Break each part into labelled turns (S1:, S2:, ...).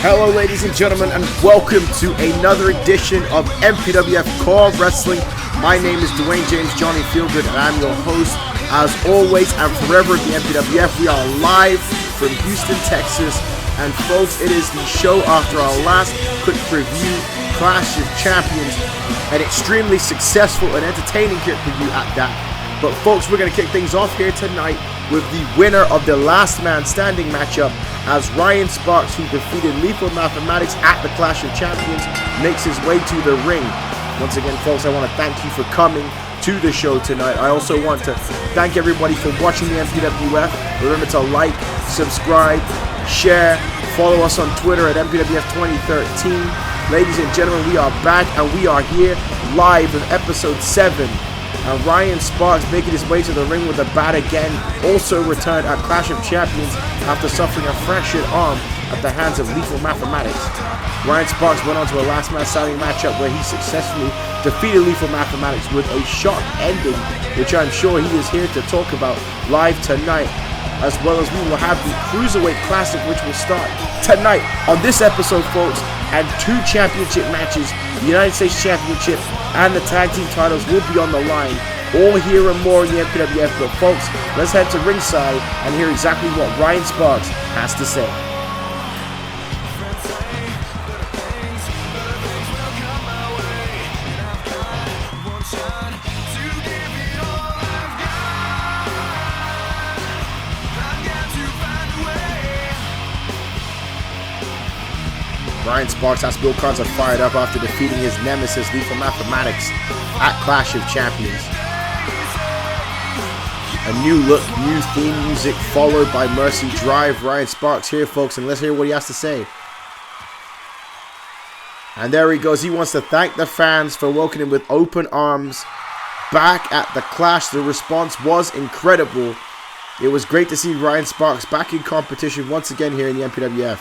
S1: Hello ladies and gentlemen, and welcome to another edition of MPWF CAW Wrestling. My name is Dwayne James Johnny Feelgood, and I'm your host as always and forever at the MPWF. We are live from Houston, Texas, and folks, it is the show after our last quick review, Clash of Champions, an extremely successful and entertaining quick review at that. But folks, we're going to kick things off here tonight with the winner of the last man standing matchup, as Ryan Sparxx, who defeated Lethal Mathematics at the Clash of Champions, makes his way to the ring. Once again, folks, I want to thank you for coming to the show tonight. I also want to thank everybody for watching the MPWF. Remember to like, subscribe, share, follow us on Twitter at MPWF 2013. Ladies and gentlemen, we are back and we are here live with episode 7. And Ryan Sparxx making his way to the ring with a bat again, also returned at Clash of Champions after suffering a fractured arm at the hands of Lethal Mathematics. Ryan Sparxx went on to a last man standing matchup where he successfully defeated Lethal Mathematics with a shock ending, which I'm sure he is here to talk about live tonight, as well as we will have the Cruiserweight Classic, which will start tonight on this episode, folks, and 2 championship matches, the United States Championship and the tag team titles will be on the line. All here and more in the MPWF, but folks, let's head to ringside and hear exactly what Ryan Sparxx has to say. Ryan Sparxx has Bill Carter fired up after defeating his nemesis Lethal Mathematics at Clash of Champions. A new look, new theme music followed by Mercy Drive. Ryan Sparxx here, folks, and let's hear what he has to say. And there he goes. He wants to thank the fans for welcoming him with open arms back at the Clash. The response was incredible. It was great to see Ryan Sparxx back in competition once again here in the MPWF.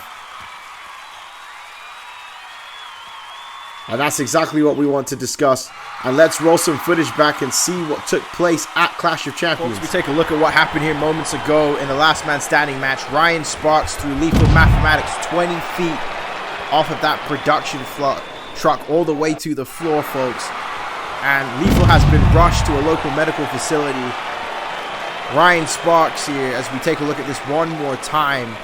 S1: And that's exactly what we want to discuss. And let's roll some footage back and see what took place at Clash of Champions. Folks, we take a look at what happened here moments ago in the last man standing match. Ryan Sparxx threw Lethal Mathematics 20 feet off of that production truck all the way to the floor, folks. And Lethal has been rushed to a local medical facility. Ryan Sparxx here, as we take a look at this one more time,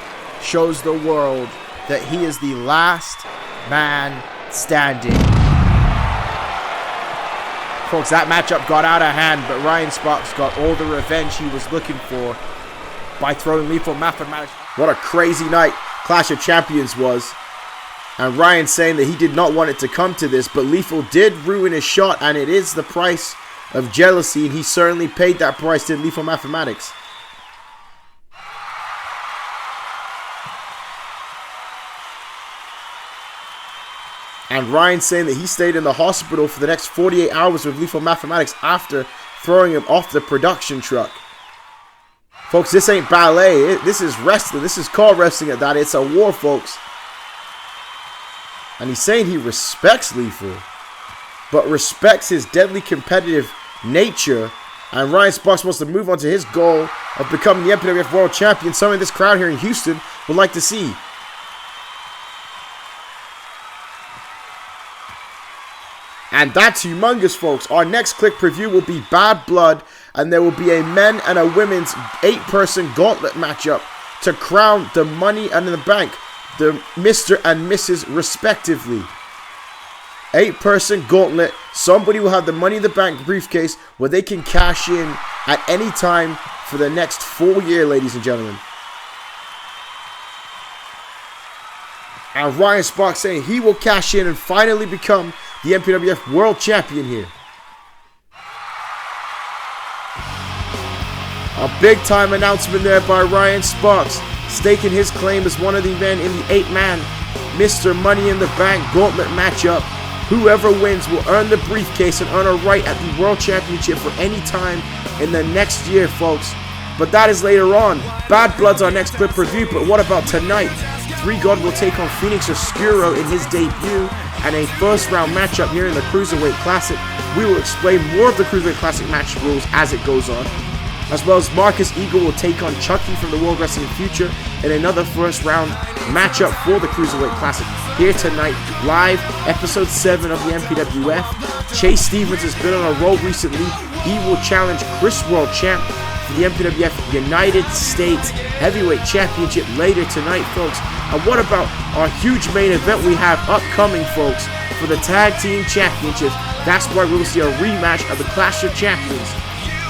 S1: shows the world that he is the last man standing. Folks, that matchup got out of hand, but Ryan Sparxx got all the revenge he was looking for by throwing Lethal Mathematics. What a crazy night Clash of Champions was. And Ryan saying that he did not want it to come to this, but Lethal did ruin his shot, and it is the price of jealousy, and he certainly paid that price to Lethal Mathematics. And Ryan saying that he stayed in the hospital for the next 48 hours with Lethal Mathematics after throwing him off the production truck. Folks, this ain't ballet. This is wrestling. This is CAW Wrestling at that. It's a war, folks. And he's saying he respects Lethal. but respects his deadly competitive nature. And Ryan Sparxx wants to move on to his goal of becoming the MPWF World Champion, something this crowd here in Houston would like to see. And that's humongous, folks. Our next click preview will be Bad Blood, and there will be a men and a women's 8-person gauntlet matchup to crown the Money and in the Bank, the Mr. and Mrs. respectively. 8-person gauntlet. Somebody will have the Money in the Bank briefcase where they can cash in at any time for the next full year, ladies and gentlemen. And Ryan Sparxx saying he will cash in and finally become the MPWF World Champion here. A big time announcement there by Ryan Sparxx, staking his claim as one of the men in the 8-man Mr. Money in the Bank gauntlet matchup. Whoever wins will earn the briefcase and earn a right at the World Championship for any time in the next year, folks. But that is later on. Bad Blood's our next clip review, but what about tonight? 3 God will take on Phoenix Oscuro in his debut and a first round matchup here in the Cruiserweight Classic. We will explain more of the Cruiserweight Classic match rules as it goes on. As well as Marcus Eagle will take on Chucky from the World Wrestling Future in another first round matchup for the Cruiserweight Classic. Here tonight, live, episode 7 of the MPWF. Chase Stevens has been on a roll recently. He will challenge Chris World Champ for the MPWF United States Heavyweight Championship later tonight, folks. And what about our huge main event we have upcoming, folks, for the Tag Team Championships? That's why we will see a rematch of the Clash of Champions.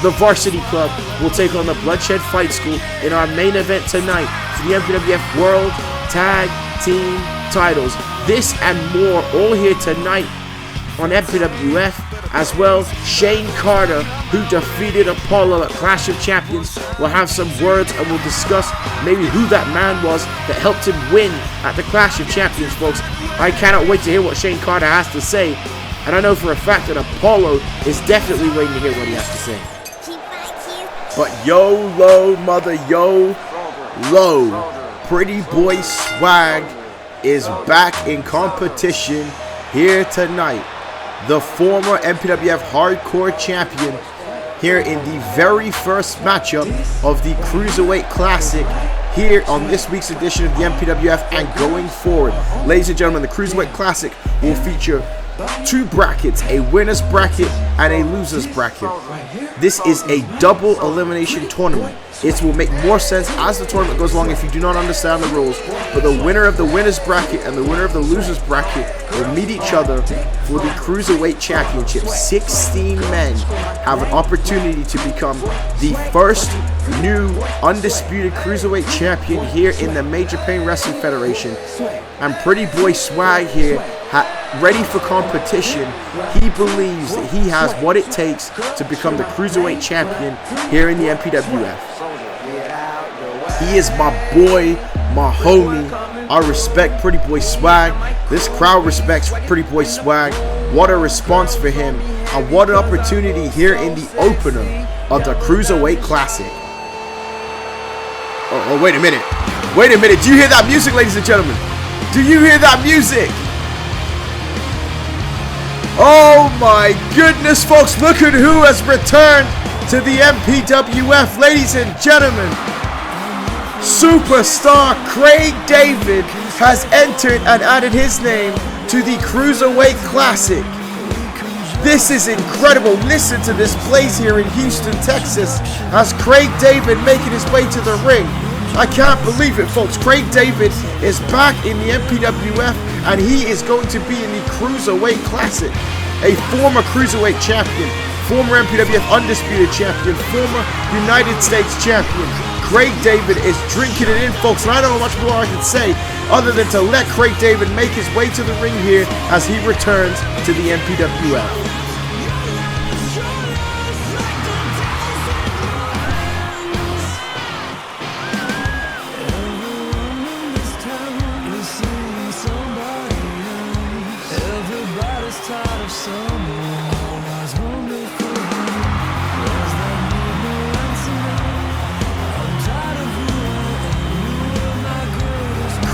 S1: The Varsity Club will take on the Bloodshed Fight School in our main event tonight for the MPWF World Tag Team titles. This and more all here tonight on MPWF. As well, Shane Carter, who defeated Apollo at Clash of Champions, will have some words and we'll discuss maybe who that man was that helped him win at the Clash of Champions, folks. I cannot wait to hear what Shane Carter has to say. And I know for a fact that Apollo is definitely waiting to hear what he has to say. But yo, mother, yo, low. Pretty Boy Swag is back in competition here tonight. The former MPWF Hardcore Champion here in the very first matchup of the Cruiserweight Classic here on this week's edition of the MPWF and going forward. Ladies and gentlemen, the Cruiserweight Classic will feature 2 brackets, a winner's bracket and a loser's bracket. This is a double elimination tournament. It will make more sense as the tournament goes along if you do not understand the rules, but the winner of the winner's bracket and the winner of the loser's bracket will meet each other for the Cruiserweight Championship. 16 men have an opportunity to become the first new undisputed Cruiserweight Champion here in the Major Pain Wrestling Federation. And Pretty Boy Swag here, ready for competition. He believes that he has what it takes to become the Cruiserweight Champion here in the MPWF. He is my boy, my homie. I respect Pretty Boy Swag. This crowd respects Pretty Boy Swag. What a response for him. And what an opportunity here in the opener of the Cruiserweight Classic. Oh, wait a minute. Wait a minute. Do you hear that music, ladies and gentlemen? Do you hear that music? Oh my goodness, folks. Look at who has returned to the MPWF, ladies and gentlemen. Superstar Craig David has entered and added his name to the Cruiserweight Classic. This is incredible. Listen to this place here in Houston, Texas, as Craig David making his way to the ring. I can't believe it, folks. Craig David is back in the MPWF, and he is going to be in the Cruiserweight Classic. A former Cruiserweight champion, former MPWF Undisputed champion, former United States champion. Craig David is drinking it in, folks, and I don't know much more I can say other than to let Craig David make his way to the ring here as he returns to the MPWF.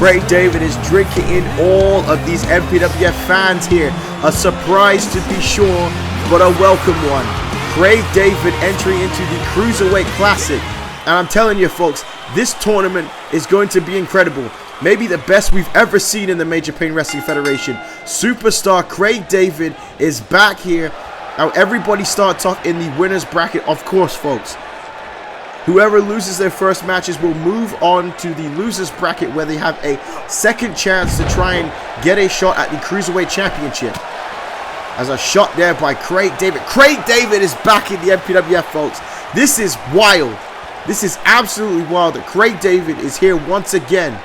S1: Craig David is drinking in all of these MPWF fans here. A surprise to be sure, but a welcome one. Craig David entering into the Cruiserweight Classic. And I'm telling you folks, this tournament is going to be incredible. Maybe the best we've ever seen in the Major Pain Wrestling Federation. Superstar Craig David is back here. Now everybody starts off in the winner's bracket, of course folks. Whoever loses their first matches will move on to the loser's bracket, where they have a second chance to try and get a shot at the Cruiserweight Championship. As a shot there by Craig David. Craig David is back in the MPWF, folks. This is wild. This is absolutely wild that Craig David is here once again.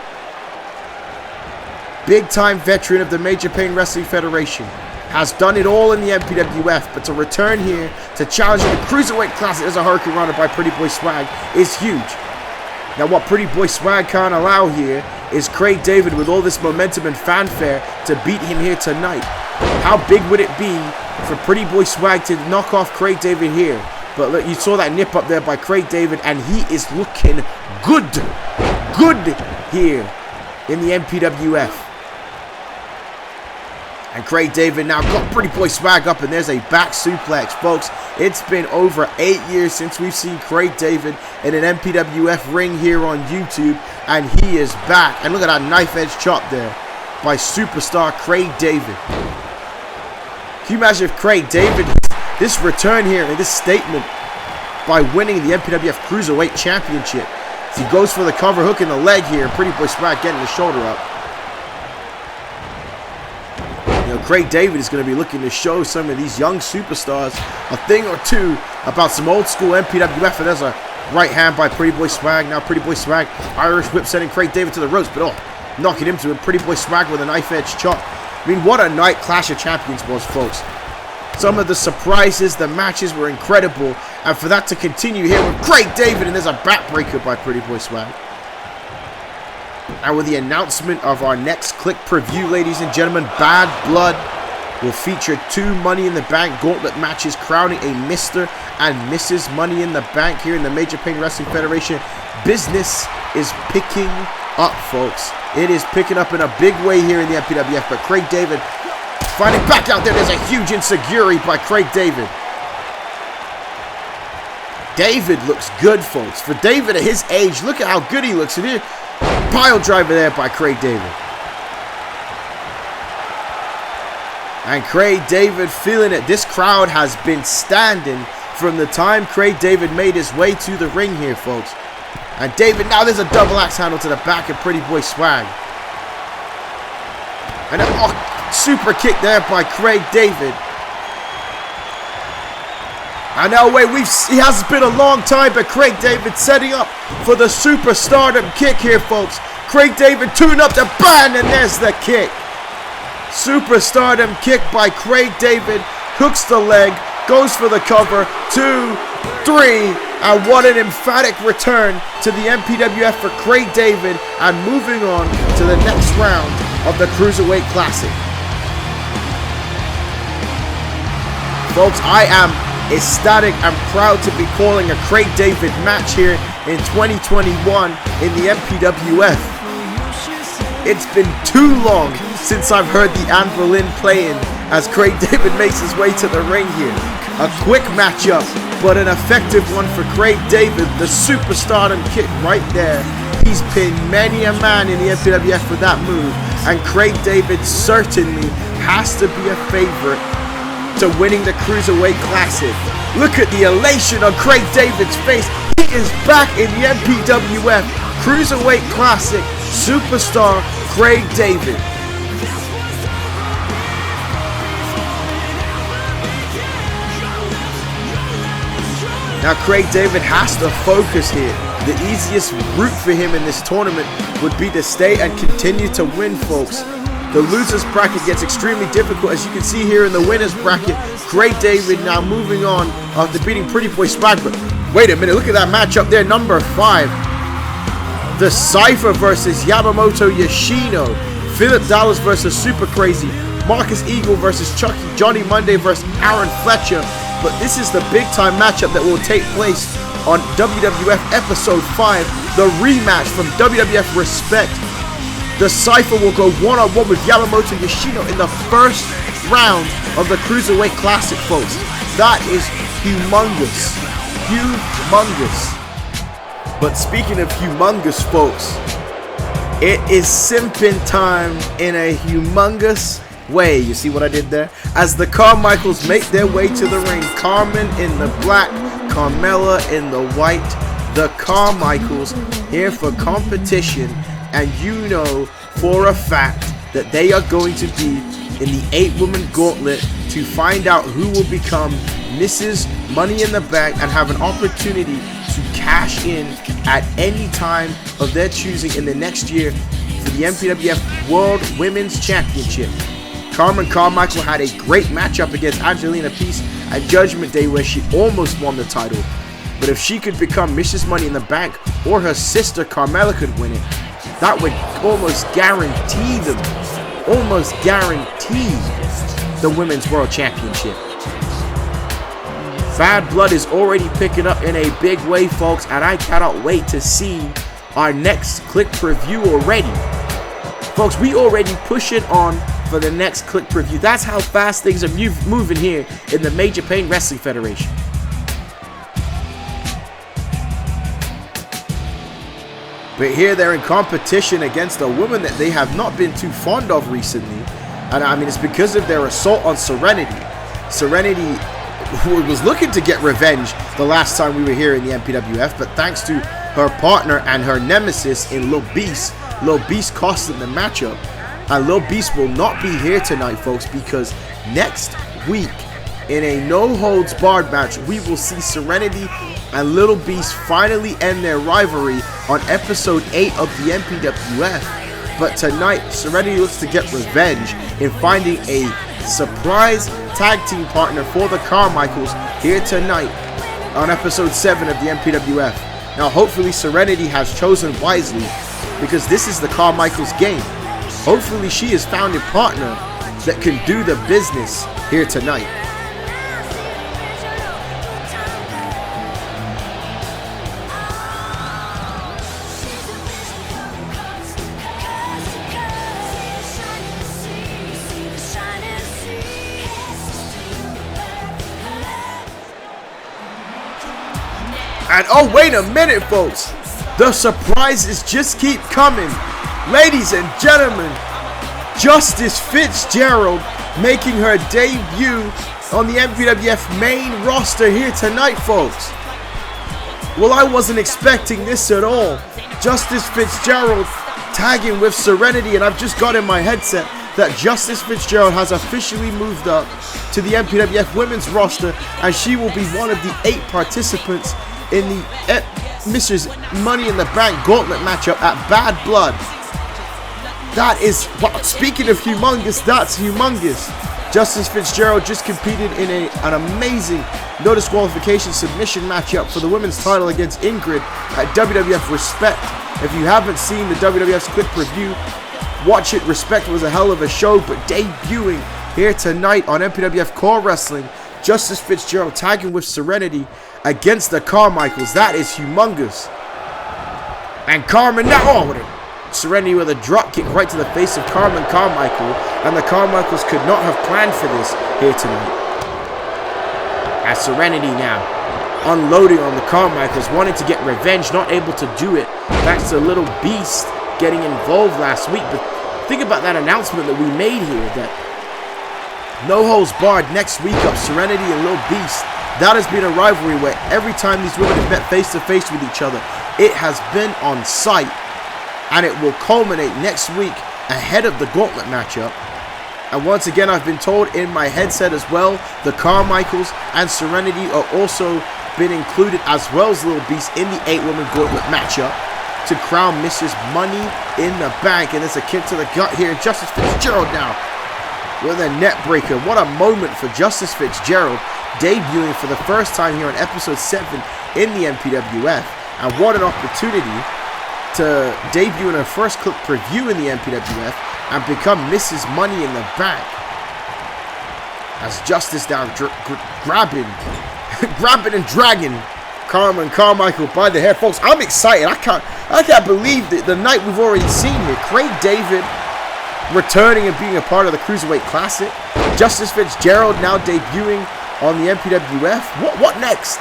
S1: Big time veteran of the Major Pain Wrestling Federation. Has done it all in the MPWF, but to return here to challenge in the Cruiserweight Classic as a Hurricane Rana by Pretty Boy Swag is huge. Now what Pretty Boy Swag can't allow here is Craig David, with all this momentum and fanfare, to beat him here tonight. How big would it be for Pretty Boy Swag to knock off Craig David here? But look, you saw that nip up there by Craig David, and he is looking good here in the MPWF. And Craig David now got Pretty Boy Swag up, and there's a back suplex, folks. It's been over 8 years since we've seen Craig David in an MPWF ring here on YouTube, and he is back. And look at that knife edge chop there by superstar Craig David. Can you imagine if Craig David, this return here and this statement by winning the MPWF Cruiserweight Championship? As he goes for the cover hook in the leg here, and Pretty Boy Swag getting the shoulder up. You know, Craig David is going to be looking to show some of these young superstars a thing or two about some old school MPWF. And there's a right hand by Pretty Boy Swag. Now Pretty Boy Swag, Irish whip, sending Craig David to the ropes, but knocking him to it. Pretty Boy Swag with a knife edge chop. I mean, what a night Clash of Champions was, folks. Some of the surprises, the matches were incredible. And for that to continue here with Craig David, and there's a backbreaker by Pretty Boy Swag. And with the announcement of our next Click preview, ladies and gentlemen, Bad Blood will feature 2 Money in the Bank gauntlet matches, crowning a Mr. and Mrs. Money in the Bank here in the Major Pain Wrestling Federation. Business is picking up, folks. It is picking up in a big way here in the MPWF, but Craig David finding back out there. There's a huge insecurity by Craig David. David looks good, folks. For David at his age, look at how good he looks. And here, pile driver there by Craig David. And Craig David feeling it. This crowd has been standing from the time Craig David made his way to the ring here, folks. And David, now there's a double axe handle to the back of Pretty Boy Swag. And a super kick there by Craig David. And now wait, it has been a long time, but Craig David setting up for the superstardom kick here, folks. Craig David tuned up the band, and there's the kick. Superstardom kick by Craig David. Hooks the leg, goes for the cover. 2, 3, and what an emphatic return to the MPWF for Craig David, and moving on to the next round of the Cruiserweight Classic. Folks, I am ecstatic and proud to be calling a Craig David match here in 2021 in the MPWF. It's been too long since I've heard the Anne Boleyn playing as Craig David makes his way to the ring here. A quick matchup, but an effective one for Craig David. The superstardom kick right there. He's pinned many a man in the MPWF with that move, and Craig David certainly has to be a favorite to winning the Cruiserweight Classic. Look at the elation on Craig David's face. He is back in the MPWF Cruiserweight Classic. Superstar Craig David. Now Craig David has to focus here. The easiest route for him in this tournament would be to stay and continue to win, folks. The loser's bracket gets extremely difficult, as you can see here in the winner's bracket. Craig David now moving on after beating Pretty Boy Swag. But wait a minute, look at that matchup there, number 5. The Cypher versus Yamamoto Yoshino. Philip Dallas versus Super Crazy. Marcus Eagle versus Chucky. Johnny Monday versus Aaron Fletcher. But this is the big time matchup that will take place on WWF Episode 5. The rematch from WWF Respect. The Cypher will go one-on-one with Yamamoto Yoshino in the first round of the Cruiserweight Classic, folks. That is humongous. Humongous. But speaking of humongous, folks, it is simping time in a humongous way. You see what I did there? As the Carmichaels make their way to the ring, Carmen in the black, Carmella in the white. The Carmichaels here for competition, and you know for a fact that they are going to be in the 8-woman gauntlet to find out who will become Mrs. Money in the Bank and have an opportunity to cash in at any time of their choosing in the next year for the MPWF World Women's Championship. Carmen Carmichael had a great matchup against Angelina Peace at Judgment Day where she almost won the title. But if she could become Mrs. Money in the Bank, or her sister Carmella could win it, that would almost guarantee the Women's World Championship. Bad Blood is already picking up in a big way, folks, and I cannot wait to see our next Click Preview already. Folks, we already push it on for the next Click Preview. That's how fast things are moving here in the Major Pain Wrestling Federation. But here they're in competition against a woman that they have not been too fond of recently. And I mean, it's because of their assault on Serenity. Serenity was looking to get revenge the last time we were here in the MPWF, but thanks to her partner and her nemesis in Lil Beast cost them the matchup. And Lil Beast will not be here tonight, folks, because next week in a no-holds-barred match, we will see Serenity and Little Beast finally end their rivalry on episode 8 of the MPWF. But tonight, Serenity looks to get revenge in finding a surprise tag team partner for the Carmichaels here tonight on episode 7 of the MPWF. Now, hopefully Serenity has chosen wisely, because this is the Carmichaels game. Hopefully she has found a partner that can do the business here tonight. And oh, wait a minute, folks. The surprises just keep coming. Ladies and gentlemen, Justice Fitzgerald making her debut on the MPWF main roster here tonight, folks. Well, I wasn't expecting this at all. Justice Fitzgerald tagging with Serenity, and I've just got in my headset that Justice Fitzgerald has officially moved up to the MPWF women's roster, and she will be one of the 8 participants in the Mrs. Money in the Bank gauntlet matchup at Bad Blood. That is, well, speaking of humongous, that's humongous. Justice Fitzgerald just competed in an amazing no disqualification submission matchup for the women's title against Ingrid at WWF Respect. If you haven't seen the WWF's Quick Preview, watch it. Respect was a hell of a show, but debuting here tonight on MPWF CAW Wrestling, Justice Fitzgerald tagging with Serenity against the Carmichaels. That is humongous. And Carmen now, Serenity with a drop kick right to the face of Carmen Carmichael, and the Carmichaels could not have planned for this here tonight. As Serenity now unloading on the Carmichaels, wanting to get revenge, not able to do it thanks to Little Beast getting involved last week. But think about that announcement that we made here, that no holds barred next week of Serenity and Little Beast. That has been a rivalry where every time these women have met face to face with each other, it has been on site. And it will culminate next week ahead of the gauntlet matchup. And once again, I've been told in my headset as well, the Carmichaels and Serenity are also been included, as well as Little Beast, in the 8-woman gauntlet matchup to crown Mrs. Money in the Bank. And there's a kick to the gut here. Justice Fitzgerald now with a net breaker. What a moment for Justice Fitzgerald, debuting for the first time here on episode 7 in the MPWF. And what an opportunity to debut in her first Click Preview in the MPWF and become Mrs. Money in the Bank. As Justice now grabbing and dragging Carmichael by the hair, folks. I'm excited. I can't believe the night we've already seen here. Craig David returning and being a part of the Cruiserweight Classic. Justice Fitzgerald now debuting on the MPWF. What next?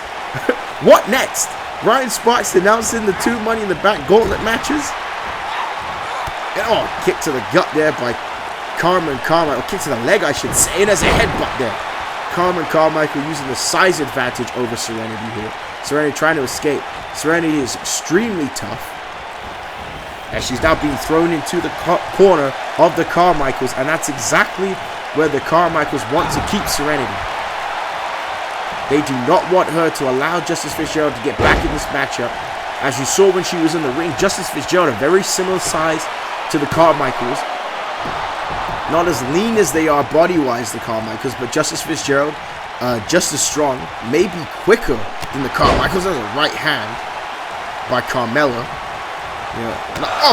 S1: What next? Ryan Sparxx announcing the 2 Money in the Bank gauntlet matches. And, kick to the gut there by Carmichael. Kick to the leg, I should say. And there's a headbutt there. Carmichael using the size advantage over Serenity here. Serenity trying to escape. Serenity is extremely tough. And she's now being thrown into the corner of the Carmichaels. And that's exactly where the Carmichaels want to keep Serenity. They do not want her to allow Justice Fitzgerald to get back in this matchup. As you saw when she was in the ring, Justice Fitzgerald, a very similar size to the Carmichaels. Not as lean as they are body-wise, the Carmichaels, but Justice Fitzgerald just as strong, maybe quicker than the Carmichaels. There's a right hand by Carmella. Yeah.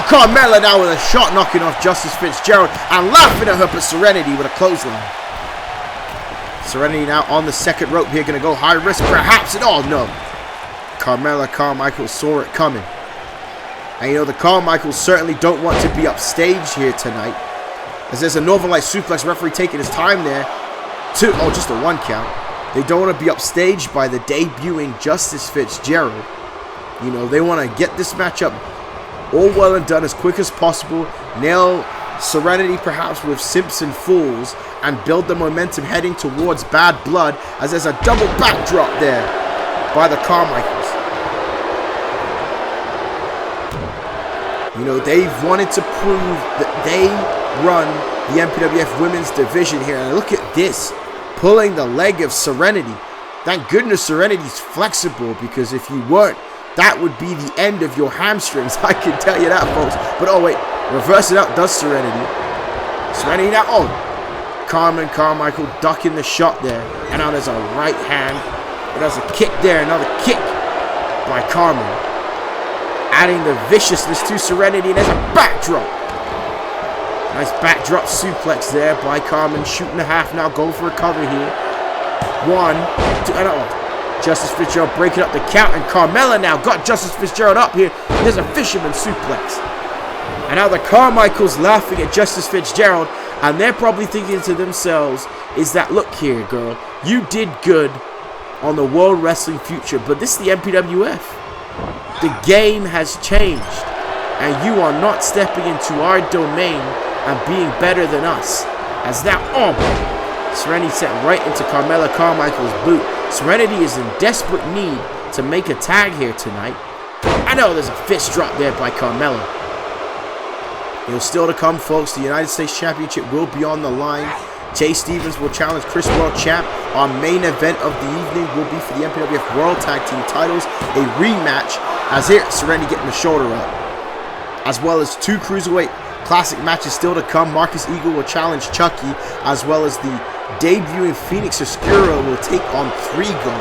S1: Carmella now with a shot knocking off Justice Fitzgerald and laughing at her, but Serenity with a clothesline. Serenity now on the second rope here, going to go high risk perhaps, and no. Carmichael saw it coming. And the Carmichaels certainly don't want to be upstaged here tonight. As there's a Northern Light suplex, referee taking his time there. Just a 1 count. They don't want to be upstaged by the debuting Justice Fitzgerald. They want to get this matchup all well and done as quick as possible. Nail Serenity perhaps with Simpson Falls and build the momentum heading towards Bad Blood, as there's a double backdrop there by the Carmichaels. They've wanted to prove that they run the MPWF women's division here. And look at this, pulling the leg of Serenity. Thank goodness Serenity's flexible, because if you weren't, that would be the end of your hamstrings. I can tell you that, folks. But wait, reverse it out does Serenity. Serenity now, Carmichael ducking the shot there. And now there's a right hand. But there's a kick there, another kick by Carmen. Adding the viciousness to Serenity, and there's a backdrop. Nice backdrop suplex there by Carmen. Shooting a half now, going for a cover here. 1, 2, and Justice Fitzgerald breaking up the count, and Carmella now got Justice Fitzgerald up here. There's a fisherman suplex. And now the Carmichaels laughing at Justice Fitzgerald, and they're probably thinking to themselves, is that, look here, girl, you did good on the World Wrestling Future, but this is the MPWF. The game has changed, and you are not stepping into our domain and being better than us. As now, Serenity set right into Carmella Carmichael's boot. Serenity is in desperate need to make a tag here tonight. I know there's a fist drop there by Carmella. Still to come, folks. The United States Championship will be on the line. Jay Stevens will challenge Chris World Champ. Our main event of the evening will be for the MPWF World Tag Team titles, a rematch, as here, Serenity getting the shoulder up. As well as 2 Cruiserweight Classic matches still to come. Marcus Eagle will challenge Chucky, as well as the debuting Phoenix Oscuro will take on 3-Gun.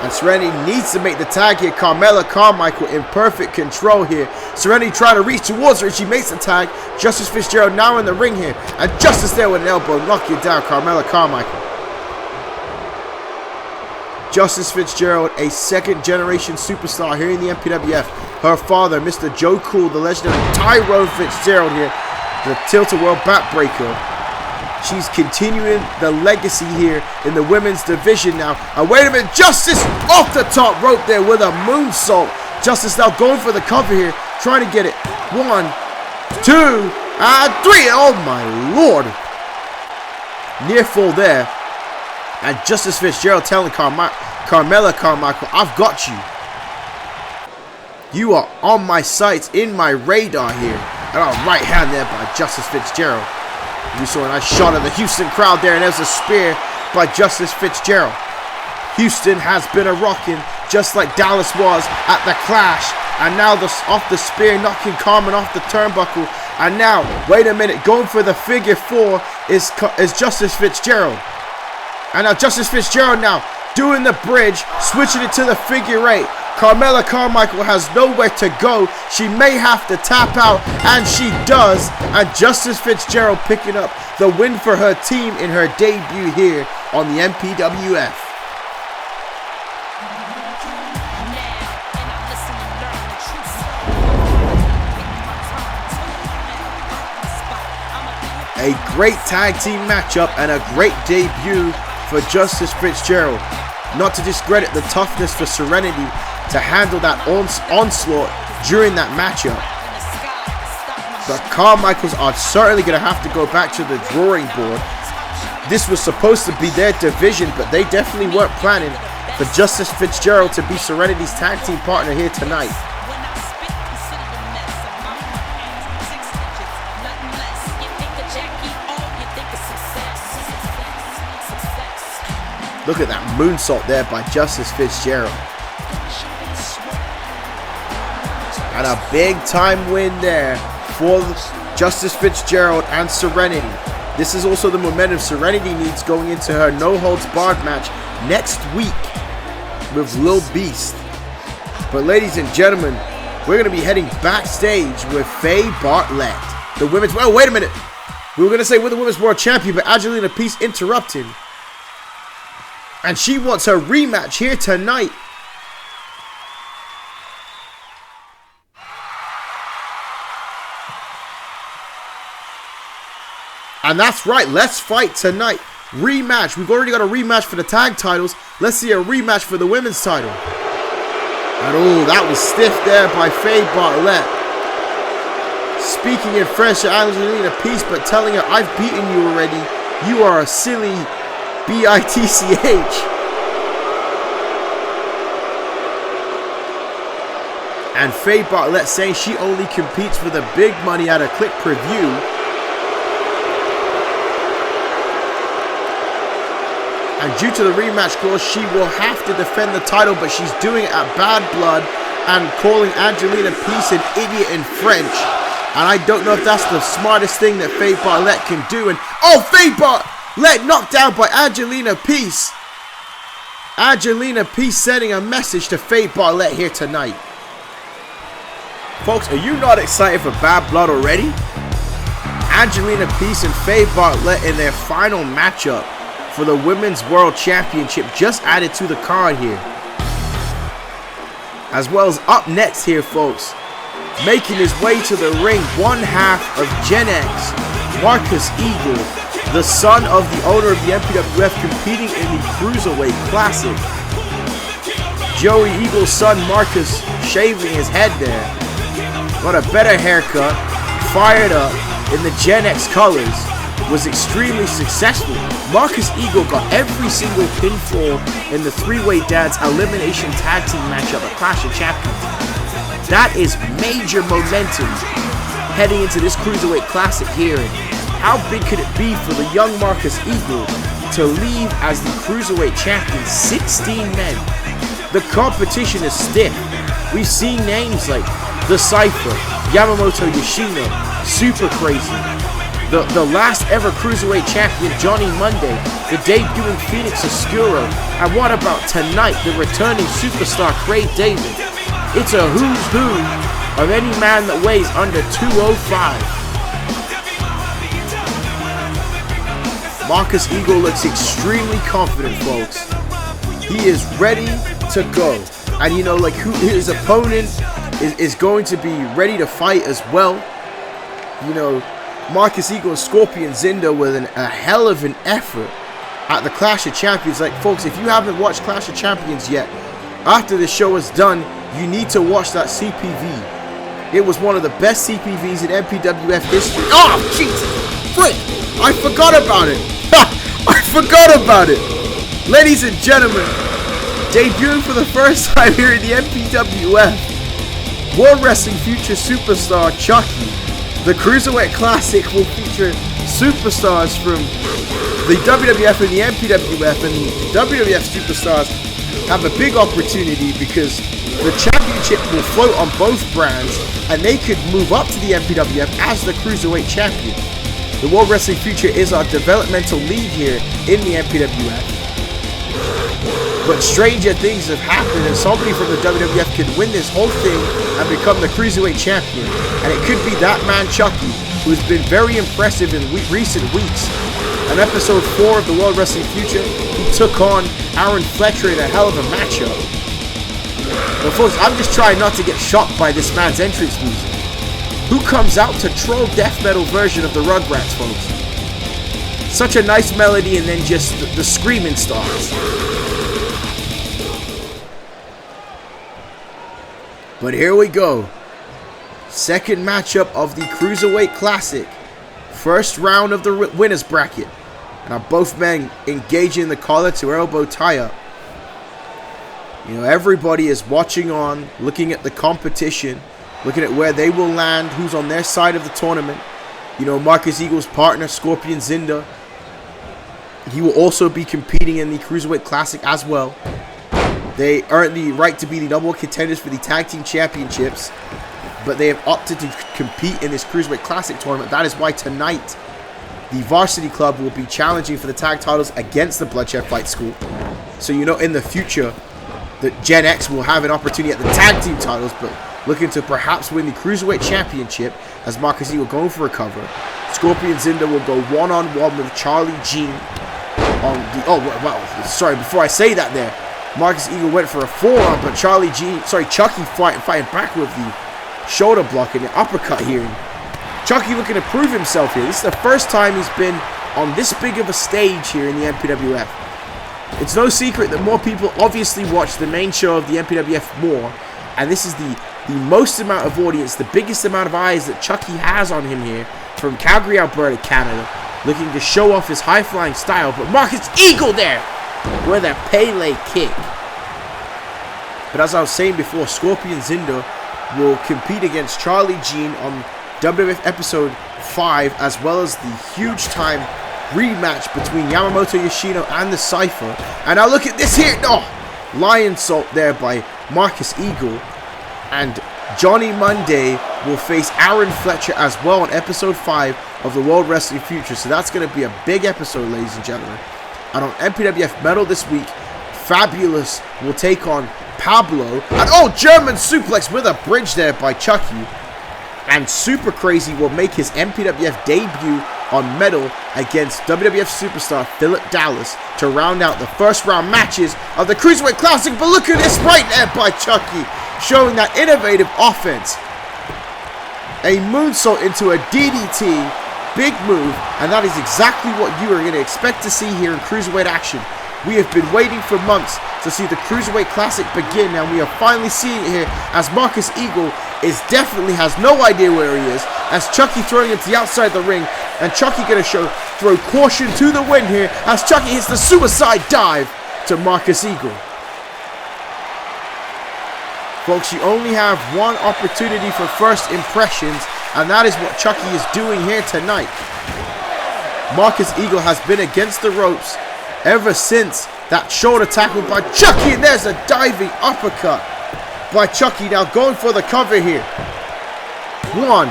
S1: And Serenity needs to make the tag here. Carmella Carmichael in perfect control here. Serenity trying to reach towards her, and she makes the tag. Justice Fitzgerald now in the ring here. And Justice there with an elbow. Knock you down, Carmella Carmichael. Justice Fitzgerald, a second-generation superstar here in the MPWF. Her father, Mr. Joe Cool, the legendary Tyrone Fitzgerald here. The Tilt-A-World backbreaker. She's continuing the legacy here in the women's division now. And wait a minute, Justice off the top rope there with a moonsault. Justice now going for the cover here, trying to get it. 1, 2, and 3. Oh my Lord. Near fall there. And Justice Fitzgerald telling Carmella Carmichael, I've got you. You are on my sights, in my radar here. And a right hand there by Justice Fitzgerald. We saw a nice shot of the Houston crowd there, and there's a spear by Justice Fitzgerald. Houston has been a rocking, just like Dallas was at the Clash. And now off the spear, knocking Carmen off the turnbuckle. And now, wait a minute, going for the figure 4 is Justice Fitzgerald. And now Justice Fitzgerald now doing the bridge, switching it to the figure 8. Carmella Carmichael has nowhere to go. She may have to tap out, and she does. And Justice Fitzgerald picking up the win for her team in her debut here on the MPWF. A great tag team matchup and a great debut for Justice Fitzgerald. Not to discredit the toughness for Serenity to handle that onslaught during that matchup. But Carmichaels are certainly going to have to go back to the drawing board. This was supposed to be their division, but they definitely weren't planning for Justice Fitzgerald to be Serenity's tag team partner here tonight. Look at that moonsault there by Justice Fitzgerald. And a big time win there for Justice Fitzgerald and Serenity. This is also the momentum Serenity needs going into her no-holds-barred match next week with Lil Beast. But ladies and gentlemen, we're going to be heading backstage with Faye Bartlett. The women's... Oh, wait a minute. We were going to say we're the women's world champion, but Angelina Peace interrupted. And she wants her rematch here tonight. And that's right, let's fight tonight. Rematch. We've already got a rematch for the tag titles. Let's see a rematch for the women's title. And oh, that was stiff there by Faye Bartlett. Speaking in French to Angelina Peace, but telling her, I've beaten you already. You are a silly bitch. And Faye Bartlett saying she only competes for the big money at a click per view. And due to the rematch clause, she will have to defend the title, but she's doing it at Bad Blood and calling Angelina Peace an idiot in French. And I don't know if that's the smartest thing that Faye Bartlett can do. And oh, Faye Bartlett knocked down by Angelina Peace. Angelina Peace sending a message to Faye Bartlett here tonight. Folks, are you not excited for Bad Blood already? Angelina Peace and Faye Bartlett in their final matchup for the Women's World Championship just added to the card here. As well as up next here, folks, making his way to the ring, one half of Gen X, Marcus Eagle, the son of the owner of the MPWF, competing in the Cruiserweight Classic. Joey Eagle's son Marcus shaving his head there. Got a better haircut, fired up in the Gen X colors. Was extremely successful. Marcus Eagle got every single pinfall in the three-way dance elimination tag team matchup at Clash of Champions. That is major momentum heading into this Cruiserweight Classic here. And how big could it be for the young Marcus Eagle to leave as the Cruiserweight champion? 16 men. The competition is stiff. We've seen names like The Cypher, Yamamoto Yoshino, Super Crazy, the last ever Cruiserweight champion Johnny Monday, the debuting Phoenix Oscuro, and what about tonight, the returning superstar Craig David? It's a who's who of any man that weighs under 205. Marcus Eagle looks extremely confident, folks. He is ready to go. And you know, like, who his opponent is going to be ready to fight as well. You know, Marcus Eagle and Scorpion Zindo with a hell of an effort at the Clash of Champions. Like, folks, if you haven't watched Clash of Champions yet, after the show is done, you need to watch that CPV. It was one of the best CPVs in MPWF history. Oh, jeez! Frick! I forgot about it! I forgot about it! Ladies and gentlemen, debuting for the first time here in the MPWF, World Wrestling future superstar Chucky. The Cruiserweight Classic will feature superstars from the WWF and the MPWF, and the WWF superstars have a big opportunity because the championship will float on both brands and they could move up to the MPWF as the Cruiserweight champion. The World Wrestling Future is our developmental lead here in the MPWF. But stranger things have happened, and somebody from the WWF could win this whole thing and become the Cruiserweight champion. And it could be that man Chucky, who's been very impressive in recent weeks. On episode 4 of the World Wrestling Future, he took on Aaron Fletcher in a hell of a matchup. But folks, I'm just trying not to get shocked by this man's entrance music. Who comes out to troll death metal version of the Rugrats, folks? such a nice melody, and then just the screaming starts. But here we go. Second matchup of the Cruiserweight Classic. First round of the winner's bracket. And are both men engaging the collar to elbow tie-up. You know, everybody is watching on, looking at the competition, looking at where they will land, who's on their side of the tournament. You know, Marcus Eagle's partner, Scorpion Zinda, he will also be competing in the Cruiserweight Classic as well. They earned the right to be the number one contenders for the Tag Team Championships, but they have opted to compete in this Cruiserweight Classic tournament. That is why tonight, the Varsity Club will be challenging for the tag titles against the Bloodshed Fight School. So, you know, in the future, that Gen X will have an opportunity at the tag team titles, but looking to perhaps win the Cruiserweight Championship as Marcus Eagle going for a cover. Scorpion Zinda will go one-on-one with Charlie Jean on the... Oh, well, sorry, before I say that there, Marcus Eagle went for a forearm, but Chucky fighting back with the shoulder block and the uppercut here. And Chucky looking to prove himself here. This is the first time he's been on this big of a stage here in the MPWF. It's no secret that more people obviously watch the main show of the MPWF more, and this is the most amount of audience, the biggest amount of eyes that Chucky has on him here from Calgary, Alberta, Canada, looking to show off his high-flying style. But Marcus Eagle there with a Pele kick. But as I was saying before, Scorpion Zinda will compete against Charlie Jean on WWF Episode 5, as well as the huge-time rematch between Yamamoto Yoshino and the Cypher. And now look at this here. Oh, lion salt there by Marcus Eagle. And Johnny Monday will face Aaron Fletcher as well on Episode 5 of the World Wrestling Future. So that's going to be a big episode, ladies and gentlemen. And on MPWF Metal this week, Fabulous will take on Pablo. And oh, German suplex with a bridge there by Chucky. And Super Crazy will make his MPWF debut on Metal against WWF superstar Philip Dallas to round out the first round matches of the Cruiserweight Classic. But look at this right there by Chucky, showing that innovative offense. A moonsault into a DDT, big move, and that is exactly what you are going to expect to see here in Cruiserweight action. We have been waiting for months to see the Cruiserweight Classic begin, and we are finally seeing it here as Marcus Eagle definitely has no idea where he is, as Chucky throwing him to the outside of the ring, and Chucky going to throw caution to the wind here as Chucky hits the suicide dive to Marcus Eagle. Folks, you only have one opportunity for first impressions, and that is what Chucky is doing here tonight. Marcus Eagle has been against the ropes ever since that shoulder tackle by Chucky, and there's a diving uppercut by Chucky. Now going for the cover here. One.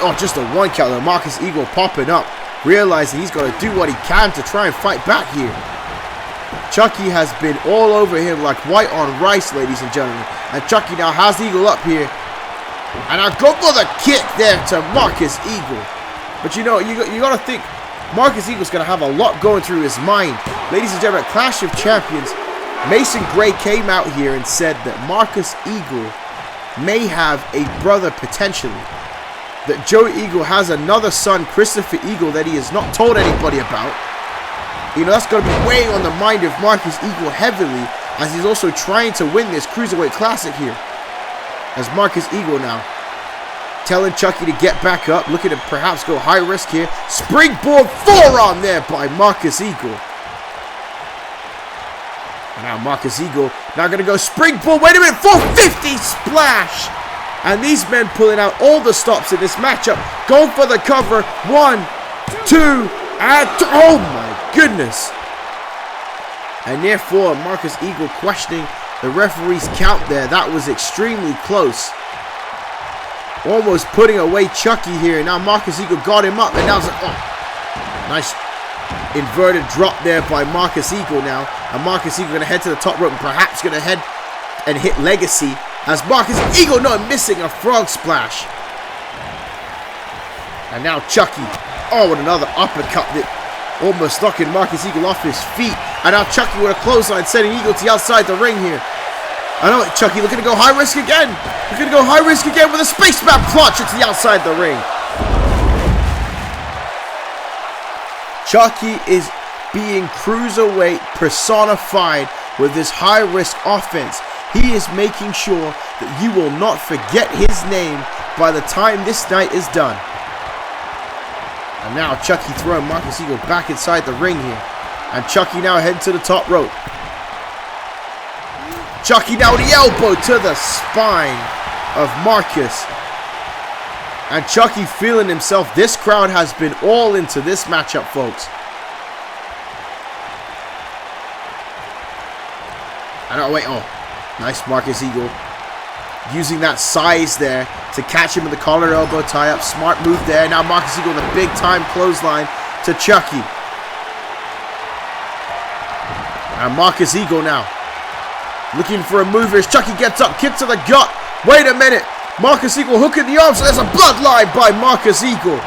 S1: Oh, just a one count there. Marcus Eagle popping up, realizing he's got to do what he can to try and fight back here. Chucky has been all over him like white on rice, ladies and gentlemen. And Chucky now has the Eagle up here. And I'll go for the kick there to Marcus Eagle. But you know, you got to think, Marcus Eagle's going to have a lot going through his mind. Ladies and gentlemen, Clash of Champions, Mason Gray came out here and said that Marcus Eagle may have a brother potentially. That Joe Eagle has another son, Christopher Eagle, that he has not told anybody about. You know, that's going to be weighing on the mind of Marcus Eagle heavily, as he's also trying to win this Cruiserweight Classic here. As Marcus Eagle now telling Chucky to get back up, looking to perhaps go high risk here. Springboard forearm there by Marcus Eagle. And now Marcus Eagle now going to go springboard. Wait a minute, 450 splash. And these men pulling out all the stops in this matchup. Going for the cover. 1, 2, and 3. Oh my goodness. And therefore, Marcus Eagle questioning the referee's count there. That was extremely close. Almost putting away Chucky here. Now Marcus Eagle got him up. And now it's like, oh, nice inverted drop there by Marcus Eagle now. And Marcus Eagle going to head to the top rope and perhaps going to head and hit Legacy. As Marcus Eagle not missing a frog splash. And now Chucky. Oh, and another uppercut that almost knocking Marcus Eagle off his feet. And now Chucky with a clothesline, sending Eagle to the outside the ring here. I know Chucky looking to go high risk again. Looking to go high risk again with a spaceman clutch into the outside the ring. Chucky is being Cruiserweight personified with this high-risk offense. He is making sure that you will not forget his name by the time this night is done. And now Chucky throwing Marcus Eagle back inside the ring here. And Chucky now heading to the top rope. Chucky now the elbow to the spine of Marcus. And Chucky feeling himself. This crowd has been all into this matchup, folks. Nice Marcus Eagle. Using that size there to catch him with the collar elbow tie up. Smart move there. Now Marcus Eagle with a big time clothesline to Chucky. And Marcus Eagle now looking for a move as Chucky gets up. Kick to the gut. Wait a minute. Marcus Eagle hooking the arms. So there's a bloodline by Marcus Eagle.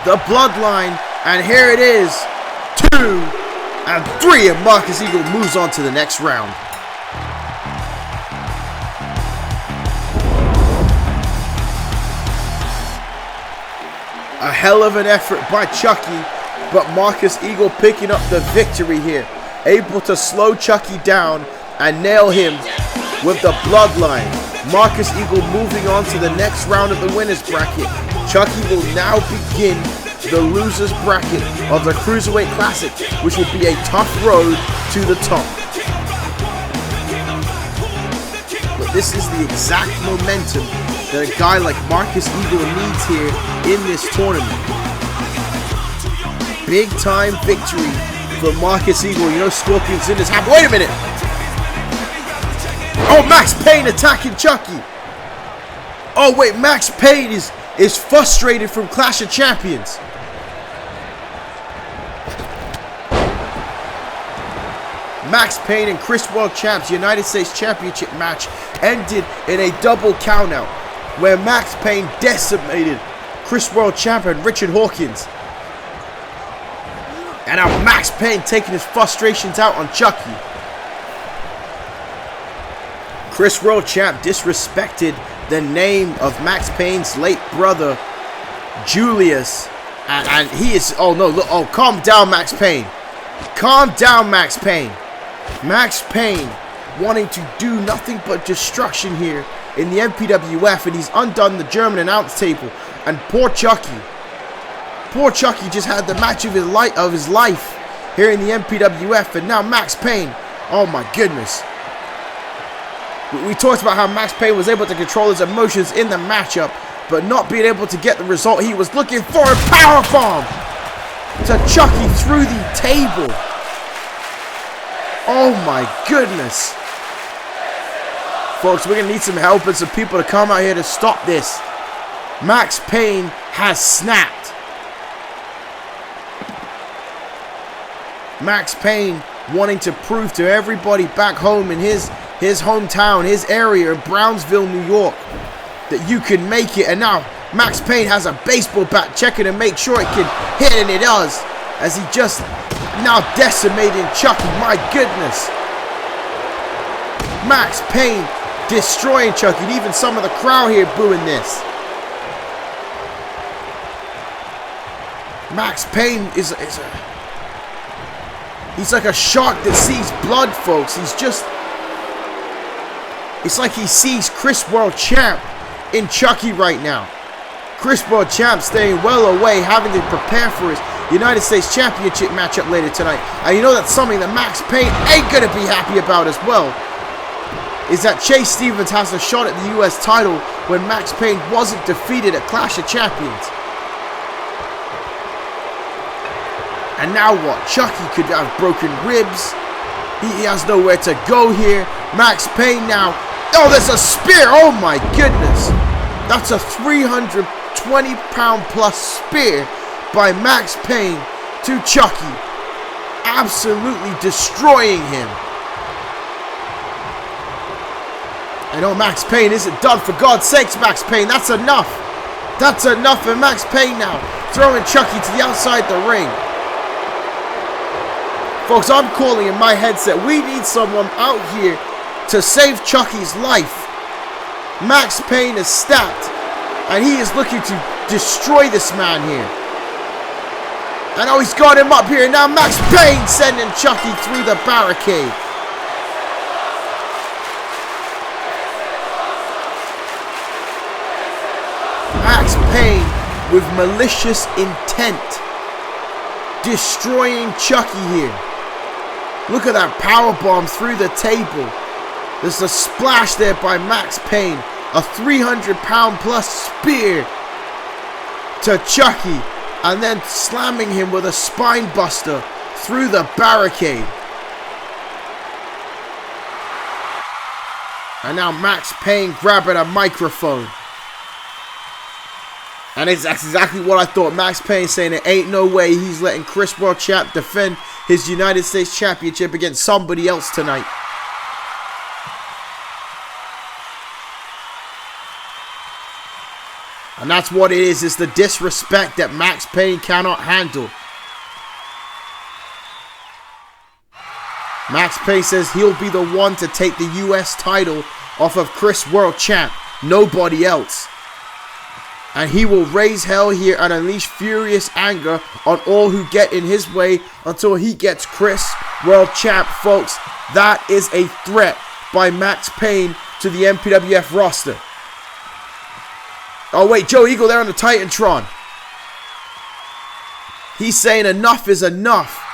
S1: The bloodline. And here it is. 2 and 3. And Marcus Eagle moves on to the next round. A hell of an effort by Chucky. But Marcus Eagle picking up the victory here. Able to slow Chucky down and nail him with the bloodline. Marcus Eagle moving on to the next round of the winner's bracket. Chucky will now begin the loser's bracket of the Cruiserweight Classic, which will be a tough road to the top. But this is the exact momentum that a guy like Marcus Eagle needs here in this tournament. Big time victory for Marcus Eagle. You know Scorpion's in his hand. Wait a minute. Oh, Max Payne attacking Chucky. Oh, wait, Max Payne is frustrated from Clash of Champions. Max Payne and Chris World Champs United States Championship match ended in a double countout where Max Payne decimated Chris World Champion Richard Hawkins. And now Max Payne taking his frustrations out on Chucky. Chris World Champ disrespected the name of Max Payne's late brother, Julius. And he is, oh no, look, oh, calm down, Max Payne. Calm down, Max Payne. Max Payne wanting to do nothing but destruction here in the MPWF, and he's undone the German announce table. And poor Chucky just had the match of his life here in the MPWF, and now Max Payne, oh my goodness. We talked about how Max Payne was able to control his emotions in the matchup, but not being able to get the result he was looking for. A powerbomb to Chucky through the table. Oh my goodness. Folks, we're going to need some help and some people to come out here to stop this. Max Payne has snapped. Max Payne wanting to prove to everybody back home in his hometown, his area of Brownsville, New York, that you can make it. And now Max Payne has a baseball bat checking to make sure it can hit, and it does, as he just now decimating Chucky. My goodness. Max Payne destroying Chucky, and even some of the crowd here booing this. Max Payne he's like a shark that sees blood, folks. It's like he sees Chris World Champ in Chucky right now. Chris World Champ staying well away, having to prepare for his United States Championship matchup later tonight. And you know that's something that Max Payne ain't going to be happy about as well, is that Chase Stevens has a shot at the US title when Max Payne wasn't defeated at Clash of Champions. And now what? Chucky could have broken ribs. He has nowhere to go here. Max Payne now. Oh, there's a spear. Oh my goodness. That's a 320-pound plus spear by Max Payne to Chucky. Absolutely destroying him. I know Max Payne isn't done. For God's sakes, Max Payne, that's enough. That's enough. And Max Payne now throwing Chucky to the outside the ring. Folks, I'm calling in my headset. We need someone out here to save Chucky's life. Max Payne is stacked, and he is looking to destroy this man here. And now he's got him up here. Now Max Payne sending Chucky through the barricade. Max Payne with malicious intent. Destroying Chucky here. Look at that powerbomb through the table. There's a splash there by Max Payne. A 300-pound plus spear to Chucky. And then slamming him with a spine buster through the barricade. And now Max Payne grabbing a microphone. And that's exactly what I thought. Max Payne saying there ain't no way he's letting Chris World Champ defend his United States Championship against somebody else tonight. And that's what it is. It's the disrespect that Max Payne cannot handle. Max Payne says he'll be the one to take the US title off of Chris World Champ. Nobody else. And he will raise hell here and unleash furious anger on all who get in his way until he gets Chris World Champ, folks. That is a threat by Max Payne to the MPWF roster. Oh wait, Joe Eagle there on the Titantron. He's saying enough is enough.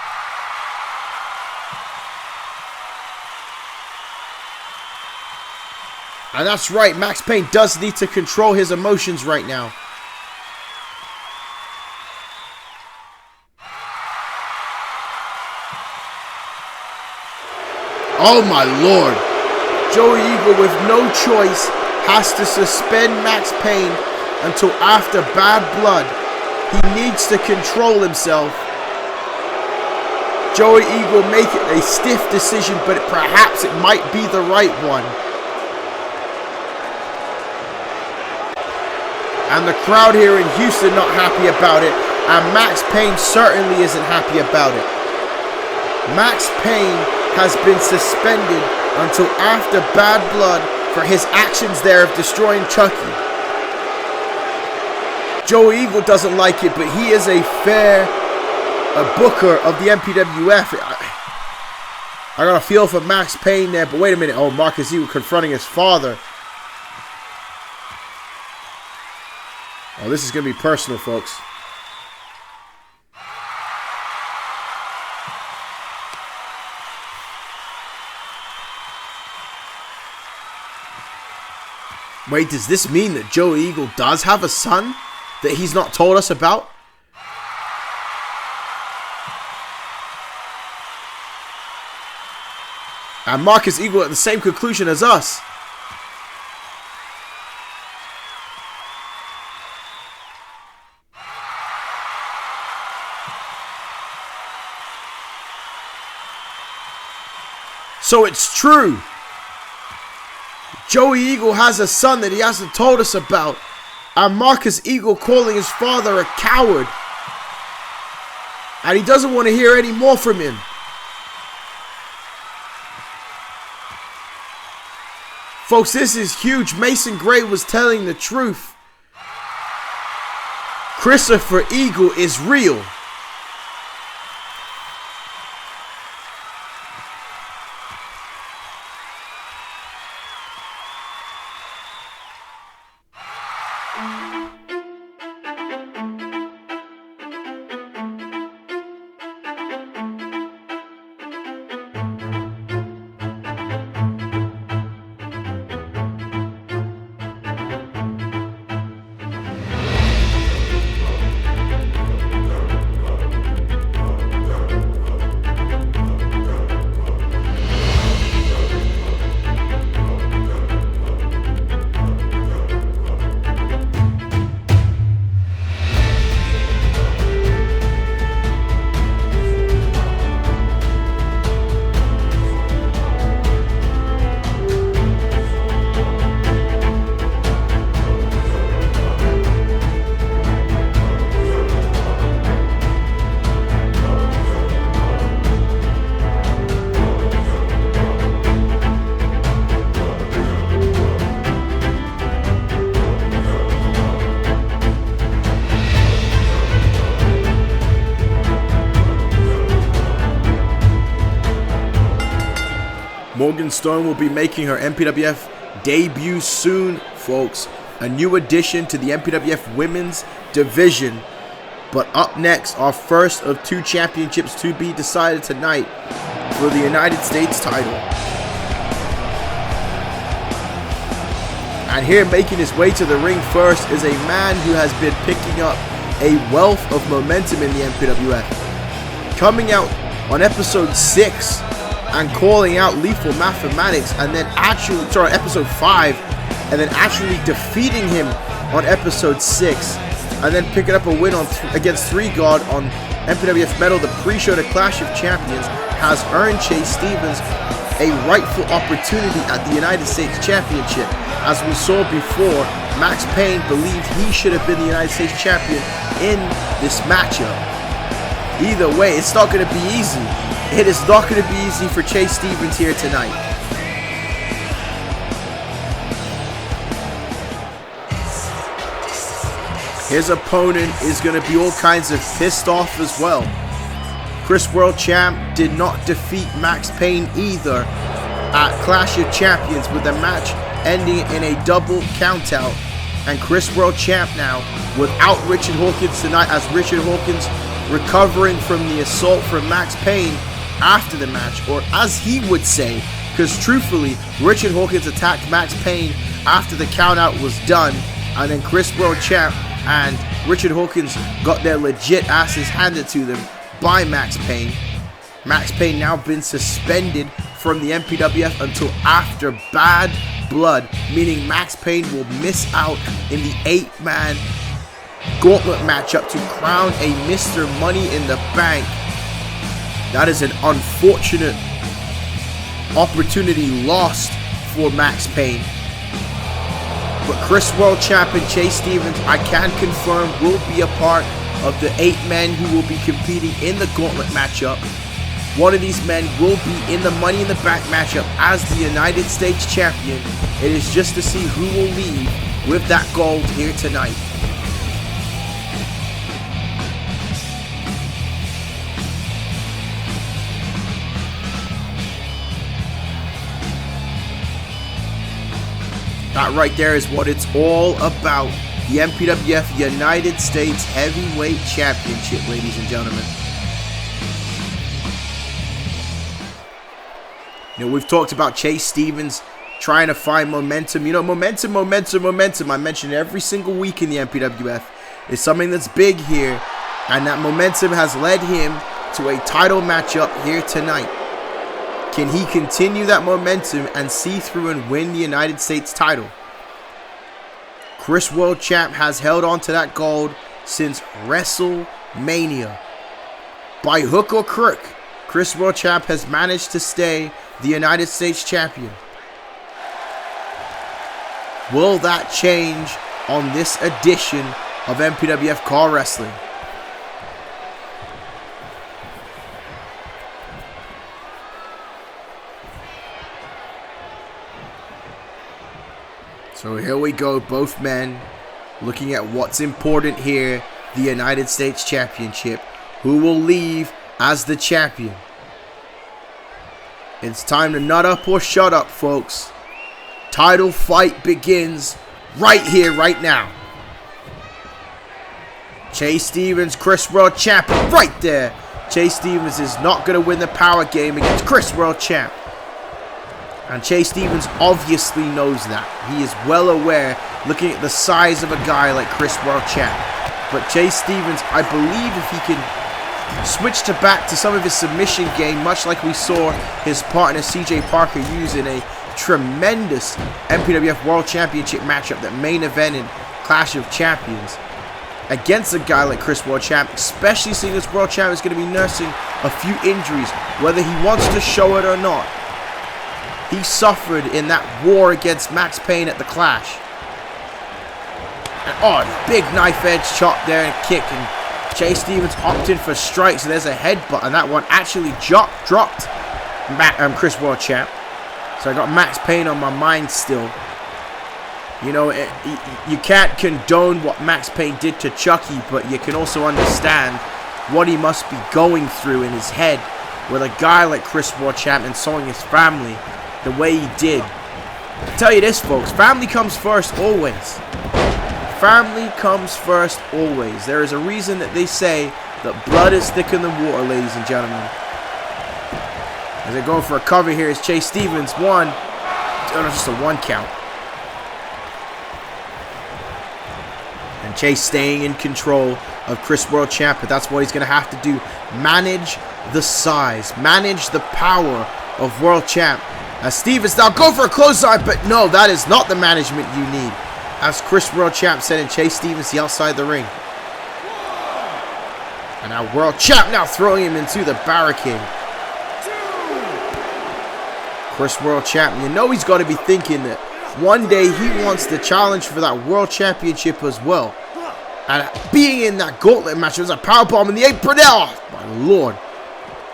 S1: And that's right, Max Payne does need to control his emotions right now. Oh my lord. Joey Eagle with no choice has to suspend Max Payne until after Bad Blood. He needs to control himself. Joey Eagle making a stiff decision, but perhaps it might be the right one. And the crowd here in Houston not happy about it. And Max Payne certainly isn't happy about it. Max Payne has been suspended until after Bad Blood for his actions there of destroying Chucky. Joey Eagle doesn't like it, but he is a fair booker of the MPWF. I got a feel for Max Payne there, but wait a minute. Oh, Marcus Eagle confronting his father. Oh, this is going to be personal, folks. Wait, does this mean that Joey Eagle does have a son that he's not told us about? And Marcus Eagle at the same conclusion as us. So it's true. Joey Eagle has a son that he hasn't told us about. And Marcus Eagle calling his father a coward. And he doesn't want to hear any more from him. Folks, this is huge. Mason Gray was telling the truth. Christopher Eagle is real. Morgan Stone will be making her MPWF debut soon, folks. A new addition to the MPWF women's division. But up next, our first of 2 championships to be decided tonight for the United States title. And here making his way to the ring first is a man who has been picking up a wealth of momentum in the MPWF. Coming out on episode 6 and calling out Lethal Mathematics, and then episode 5, and then actually defeating him on episode 6, and then picking up a win against 3God on MPWF Metal, the pre-show to Clash of Champions, has earned Chase Stevens a rightful opportunity at the United States Championship. As we saw before, Max Payne believed he should have been the United States Champion in this matchup. Either way, it's not going to be easy. It is not going to be easy for Chase Stevens here tonight. His opponent is going to be all kinds of pissed off as well. Chris World Champ did not defeat Max Payne either at Clash of Champions, with the match ending in a double countout. And Chris World Champ now without Richard Hawkins tonight, as Richard Hawkins recovering from the assault from Max Payne after the match, or as he would say, because truthfully, Richard Hawkins attacked Max Payne after the countout was done, and then Chris World Champ and Richard Hawkins got their legit asses handed to them by Max Payne. Max Payne now been suspended from the MPWF until after Bad Blood, meaning Max Payne will miss out in the 8-man gauntlet matchup to crown a Mr. Money in the Bank. That is an unfortunate opportunity lost for Max Payne. But Chris World Champion Chase Stevens, I can confirm, will be a part of the 8 men who will be competing in the gauntlet matchup. One of these men will be in the Money in the Bank matchup as the United States Champion. It is just to see who will leave with that gold here tonight. That right there is what it's all about. The MPWF United States Heavyweight Championship, ladies and gentlemen. You know, we've talked about Chase Stevens trying to find momentum. You know, momentum. I mention it every single week in the MPWF. It's something that's big here. And that momentum has led him to a title matchup here tonight. Can he continue that momentum and see through and win the United States title? Chris World Champ has held on to that gold since WrestleMania. By hook or crook, Chris World Champ has managed to stay the United States Champion. Will that change on this edition of MPWF CAW Wrestling? So here we go, both men looking at what's important here, the United States Championship. Who will leave as the champion? It's time to nut up or shut up, folks. Title fight begins right here, right now. Chase Stevens, Chris World Champ, right there. Chase Stevens is not going to win the power game against Chris World Champ. And Chase Stevens obviously knows that. He is well aware, looking at the size of a guy like Chris World Champ. But Chase Stevens, I believe if he can switch back to some of his submission game, much like we saw his partner CJ Parker use in a tremendous MPWF World Championship matchup that main evented Clash of Champions, against a guy like Chris World Champ, especially seeing this World Champ is going to be nursing a few injuries, whether he wants to show it or not. He suffered in that war against Max Payne at the Clash. And big knife edge chop there and kick, and Chase Stevens opted for strikes, and there's a headbutt, and that one actually dropped Chris World Champ. So I got Max Payne on my mind still. You know, you can't condone what Max Payne did to Chucky, but you can also understand what he must be going through in his head with a guy like Chris World Champ insulting his family. the way he did. I'll tell you this, folks, family comes first always. Family comes first always. There is a reason that they say that blood is thicker than water, ladies and gentlemen. As they're going for a cover here is Chase Stevens. One. Oh, no, just a 1 count. And Chase staying in control of Chris World Champ, but that's what he's going to have to do. Manage the size. Manage the power of World Champ. As Stevens now go for a clothesline, but no, that is not the management you need. As Chris World Champ sending Chase Stevens the outside the ring. And now World Champ now throwing him into the barricade. Chris World Champ, you know he's got to be thinking that one day he wants to challenge for that World Championship as well. And being in that gauntlet match, it was a powerbomb in the apron. Oh, my lord.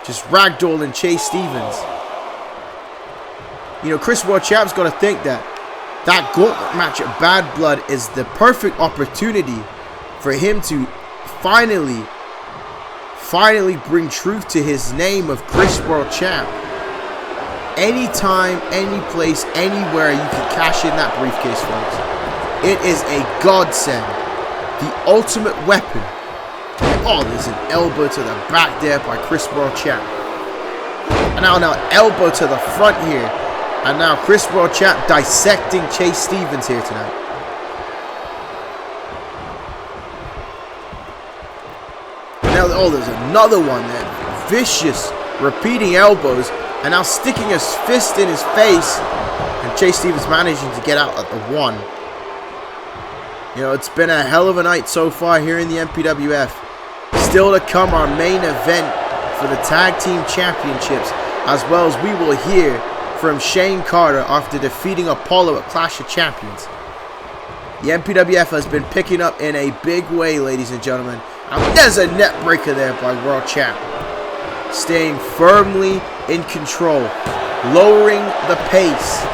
S1: Just ragdolling Chase Stevens. You know, Chris World Champ's got to think that that gauntlet match at Bad Blood is the perfect opportunity for him to finally bring truth to his name of Chris World Champ. Anytime, any place, anywhere you can cash in that briefcase, folks. It is a godsend. The ultimate weapon. Oh, there's an elbow to the back there by Chris World Champ. And now elbow to the front here. And now Chris World Champ dissecting Chase Stevens here tonight. And now, oh, there's another one there. Vicious, repeating elbows. And now sticking his fist in his face. And Chase Stevens managing to get out at the 1. You know, it's been a hell of a night so far here in the MPWF. Still to come, our main event for the Tag Team Championships. As well as we will hear from Shane Carter after defeating Apollo at Clash of Champions. The MPWF has been picking up in a big way, ladies and gentlemen. And there's a net breaker there by World Champ. Staying firmly in control. Lowering the pace.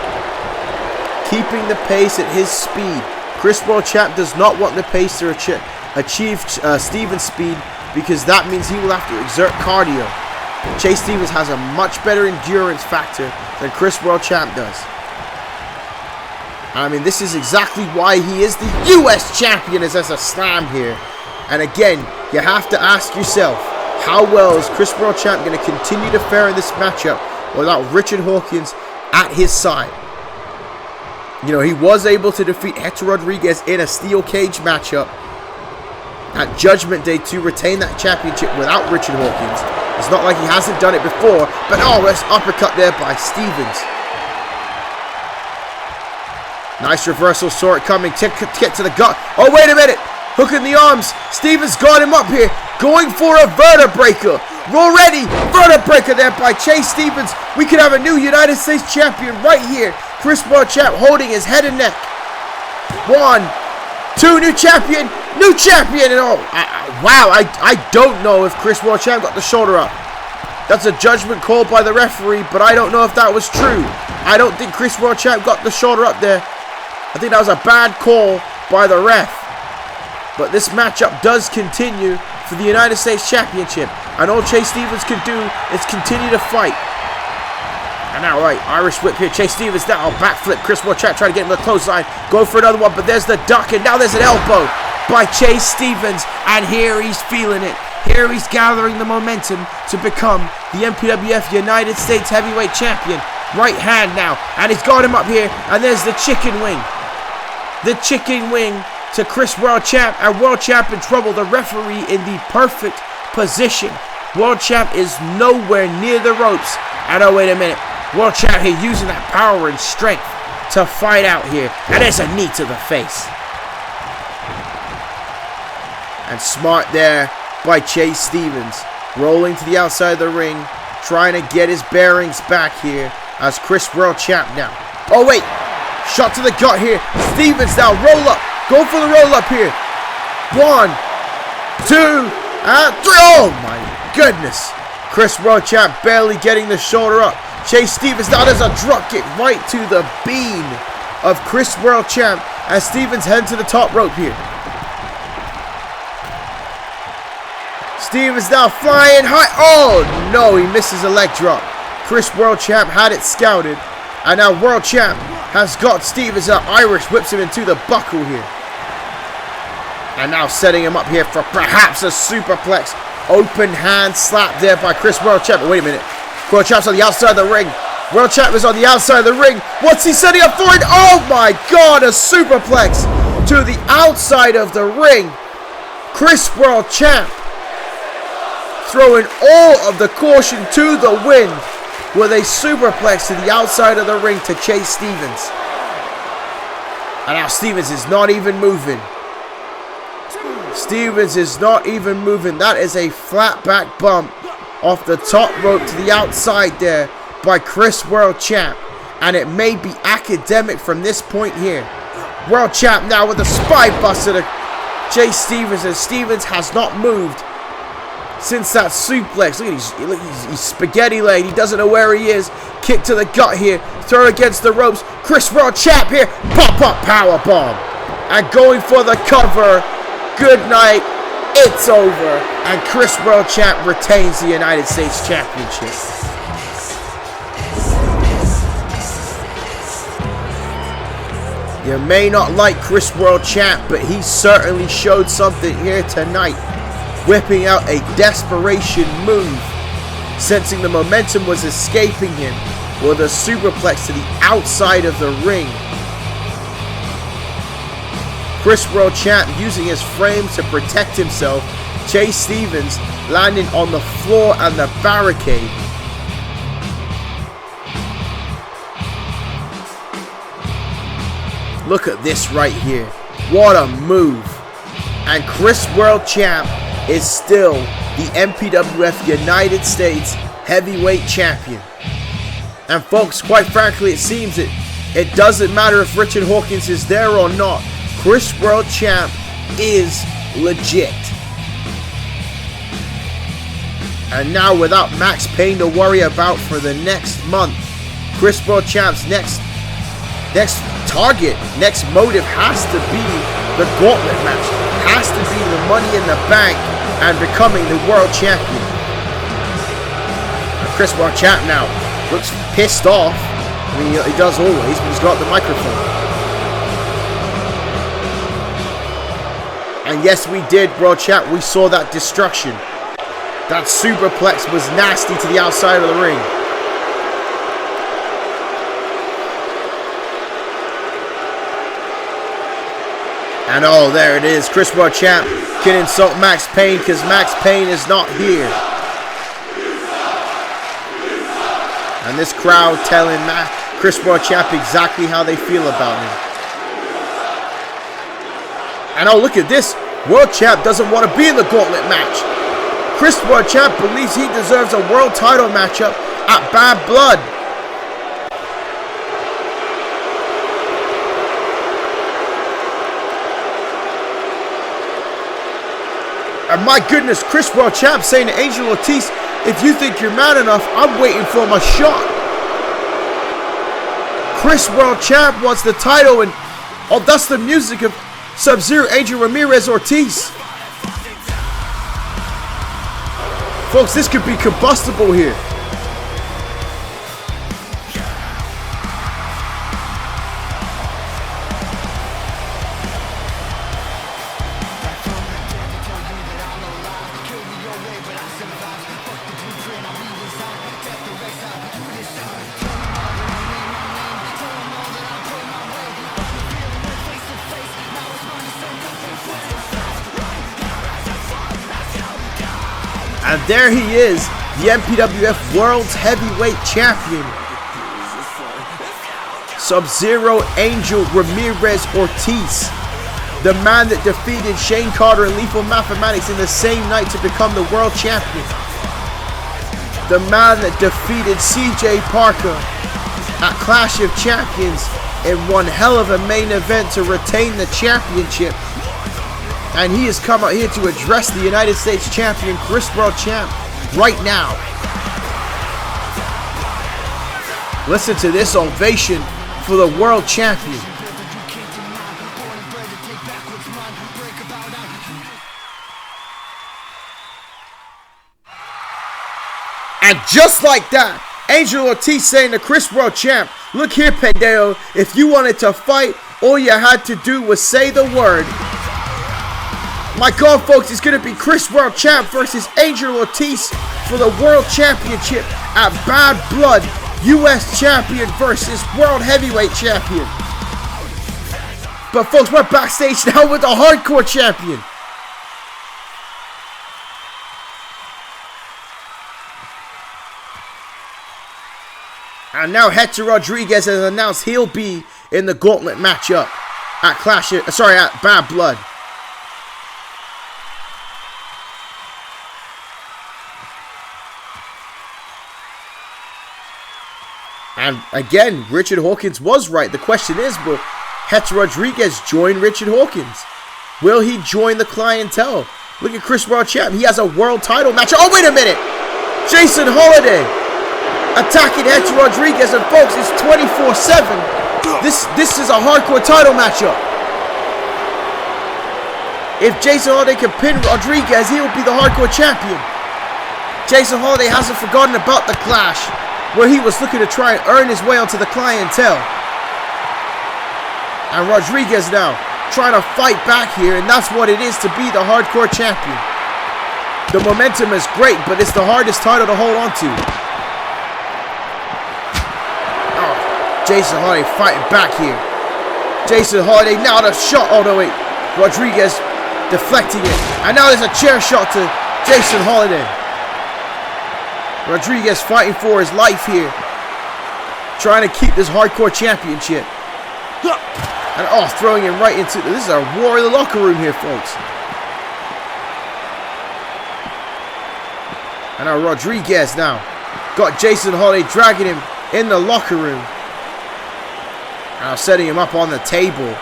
S1: Keeping the pace at his speed. Chris World Champ does not want the pace to achieve Stevens' speed, because that means he will have to exert cardio. Chase Stevens has a much better endurance factor than Chris World Champ does. I mean, this is exactly why he is the US champion, as there's a slam here. And again, you have to ask yourself, how well is Chris World Champ going to continue to fare in this matchup without Richard Hawkins at his side? You know, he was able to defeat Hector Rodriguez in a steel cage matchup at Judgment Day to retain that championship without Richard Hawkins. It's not like he hasn't done it before, but oh, this uppercut there by Stevens. Nice reversal, saw it coming, get to the gut. Oh, wait a minute, hook in the arms. Stevens got him up here, going for a vertebreaker. Roll ready, vertebreaker there by Chase Stevens. We could have a new United States champion right here. Chris World Champ holding his head and neck. 1, 2, new champion, and oh, wow, I don't know if Chris World Champ got the shoulder up. That's a judgment call by the referee, but I don't know if that was true. I don't think Chris World Champ got the shoulder up there. I think that was a bad call by the ref. But this matchup does continue for the United States Championship. And all Chase Stevens can do is continue to fight. And now, right, Irish whip here. Chase Stevens now, backflip. Chris World Champ trying to get him to the clothesline. Go for another one, but there's the duck. And now there's an elbow by Chase Stevens. And here he's feeling it. Here he's gathering the momentum to become the MPWF United States Heavyweight Champion. Right hand now. And he's got him up here. And there's the chicken wing. The chicken wing to Chris World Champ. And World Champ in trouble. The referee in the perfect position. World Champ is nowhere near the ropes. And oh, wait a minute. World Champ here using that power and strength to fight out here. And there's a knee to the face. And smart there by Chase Stevens. Rolling to the outside of the ring. Trying to get his bearings back here as Chris World Champ now. Oh, wait. Shot to the gut here. Stevens now. Roll up. Go for the roll up here. 1, 2, and 3. Oh, my goodness. Chris World Champ barely getting the shoulder up. Chase Stevens now does a drop kick right to the bean of Chris World Champ as Stevens head to the top rope here. Stevens now flying high. Oh no, he misses a leg drop. Chris World Champ had it scouted And now World Champ has got Stevens up. Irish whips him into the buckle here. And now setting him up here for perhaps a superplex. Open hand slap there by Chris World Champ. Wait a minute. World Champ's on the outside of the ring. World Champ is on the outside of the ring. What's he setting up for it? Oh my God, a superplex to the outside of the ring. Chris World Champ throwing all of the caution to the wind with a superplex to the outside of the ring to chase Stevens. And now Stevens is not even moving. Stevens is not even moving. That is a flat back bump off the top rope to the outside there by Chris World Champ. And it may be academic from this point here. World Champ now with a spine buster to chase Stevens, and Stevens has not moved since that suplex. Look at he's spaghetti leg. He doesn't know where he is. Kick to the gut here. Throw against the ropes. Chris World Champ here. Pop up power bomb. And going for the cover. Good night. It's over. And Chris World Champ retains the United States Championship. You may not like Chris World Champ, but he certainly showed something here tonight. Whipping out a desperation move. Sensing the momentum was escaping him with a superplex to the outside of the ring. Chris World Champ using his frame to protect himself. Chase Stevens landing on the floor and the barricade. Look at this right here. What a move. And Chris World Champ is still the MPWF United States Heavyweight Champion. And folks, quite frankly, it seems it doesn't matter if Richard Hawkins is there or not. Chris World Champ is legit. And now without Max Payne to worry about for the next month, Chris World Champ's next target, next motive has to be the gauntlet match. Has to be the Money in the Bank and becoming the world champion. And Chris World Champ now looks pissed off. I mean, he does always, but he's got the microphone. And yes, we did, World Champ. We saw that destruction. That superplex was nasty to the outside of the ring. And oh, there it is. Chris World Champ can insult Max Payne because Max Payne is not here. And this crowd telling Chris World Champ exactly how they feel about him. And oh, look at this. World Champ doesn't want to be in the gauntlet match. Chris World Champ believes he deserves a world title matchup at Bad Blood. And my goodness, Chris World Champ saying to Angel Ortiz, if you think you're man enough, I'm waiting for my shot. Chris World Champ wants the title, and oh, that's the music of Sub-Zero, Angel Ramirez Ortiz. Folks, this could be combustible here. And there he is, the MPWF World's Heavyweight Champion. Sub-Zero Angel Ramirez Ortiz. The man that defeated Shane Carter and Lethal Mathematics in the same night to become the World Champion. The man that defeated CJ Parker at Clash of Champions in one hell of a main event to retain the championship. And he has come out here to address the United States Champion, Chris World Champ, right now. Listen to this ovation for the World Champion. And just like that, Angel Ortiz saying to Chris World Champ, Look here, Pendejo. If you wanted to fight, all you had to do was say the word. My God, folks, it's going to be Chris World Champ versus Angel Ortiz for the World Championship at Bad Blood. U.S. Champion versus World Heavyweight Champion. But, folks, we're backstage now with the Hardcore Champion. And now Hector Rodriguez has announced he'll be in the gauntlet matchup at at Bad Blood. And again, Richard Hawkins was right. The question is, will Hector Rodriguez join Richard Hawkins? Will he join the clientele? Look at Chris World Champ. He has a world title match. Oh, wait a minute. Jason Holiday attacking Hector Rodriguez. And folks, it's 24/7. This is a hardcore title matchup. If Jason Holiday can pin Rodriguez, he will be the hardcore champion. Jason Holiday hasn't forgotten about the clash, where he was looking to try and earn his way onto the clientele. And Rodriguez now trying to fight back here, and that's what it is to be the hardcore champion. The momentum is great, but it's the hardest title to hold on to. Oh, Jason Holiday fighting back here. Jason Holiday now the shot. Oh no, wait. Rodriguez deflecting it. And now there's a chair shot to Jason Holiday. Rodriguez fighting for his life here. Trying to keep this hardcore championship. And oh, throwing him right into... This is a war in the locker room here, folks. And now Rodriguez now got Jason Holiday dragging him in the locker room. Now setting him up on the table.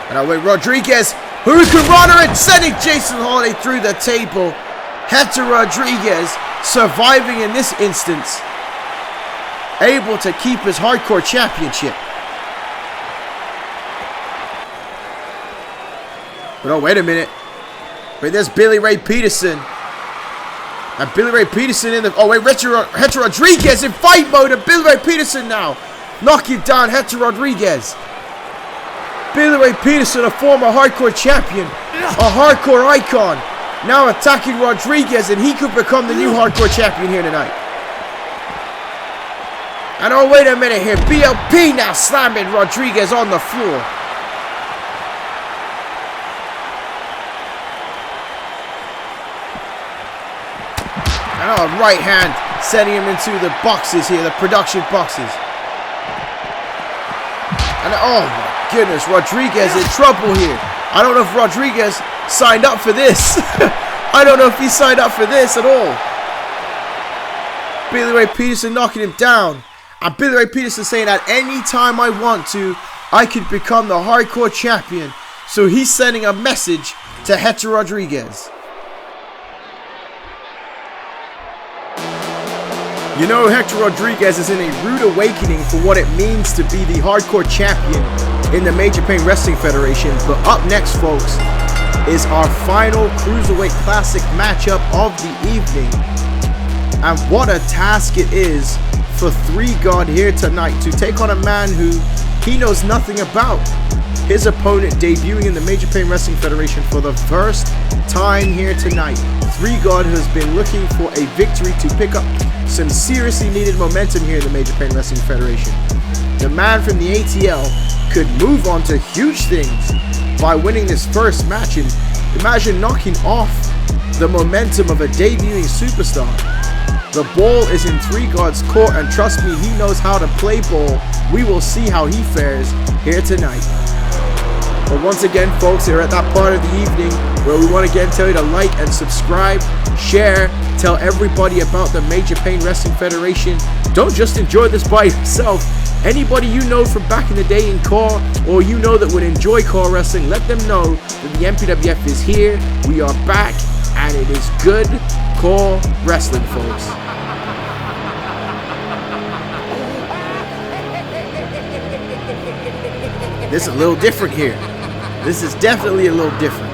S1: And now with Rodriguez, Hurricanrana and sending Jason Holiday through the table. Hector Rodriguez surviving in this instance, able to keep his hardcore championship. But oh, wait a minute. Wait, there's Billy Ray Peterson. And Billy Ray Peterson in the... Oh, wait, Hector Rodriguez in fight mode. And Billy Ray Peterson now knocking down Hector Rodriguez. Billy Ray Peterson, a former hardcore champion, a hardcore icon, now attacking Rodriguez, and he could become the new hardcore champion here tonight. And oh, wait a minute here. BLP now slamming Rodriguez on the floor. And oh, right hand sending him into the boxes here, the production boxes. And oh my goodness, Rodriguez in trouble here. I don't know if Rodriguez signed up for this. I don't know if he signed up for this at all. Billy Ray Peterson knocking him down. And Billy Ray Peterson saying at any time I want to, I could become the hardcore champion. So he's sending a message to Hector Rodriguez. You know, Hector Rodriguez is in a rude awakening for what it means to be the hardcore champion in the Major Pain Wrestling Federation. But up next, folks, is our final Cruiserweight Classic matchup of the evening. And what a task it is for 3God here tonight to take on a man who he knows nothing about. His opponent debuting in the Major Pain Wrestling Federation for the first time here tonight. 3God has been looking for a victory to pick up some seriously needed momentum here in the Major Pain Wrestling Federation. The man from the ATL could move on to huge things by winning this first match, and imagine knocking off the momentum of a debuting superstar. The ball is in 3God's court, and trust me, he knows how to play ball. We will see how he fares here tonight. But once again, folks, we're at that part of the evening where we want to again tell you to like and subscribe, share, tell everybody about the Major Pain Wrestling Federation. Don't just enjoy this by yourself. Anybody you know from back in the day in CAW, or you know that would enjoy CAW Wrestling, let them know that the MPWF is here, we are back, and it is good CAW Wrestling, folks. This is a little different here. This is definitely a little different.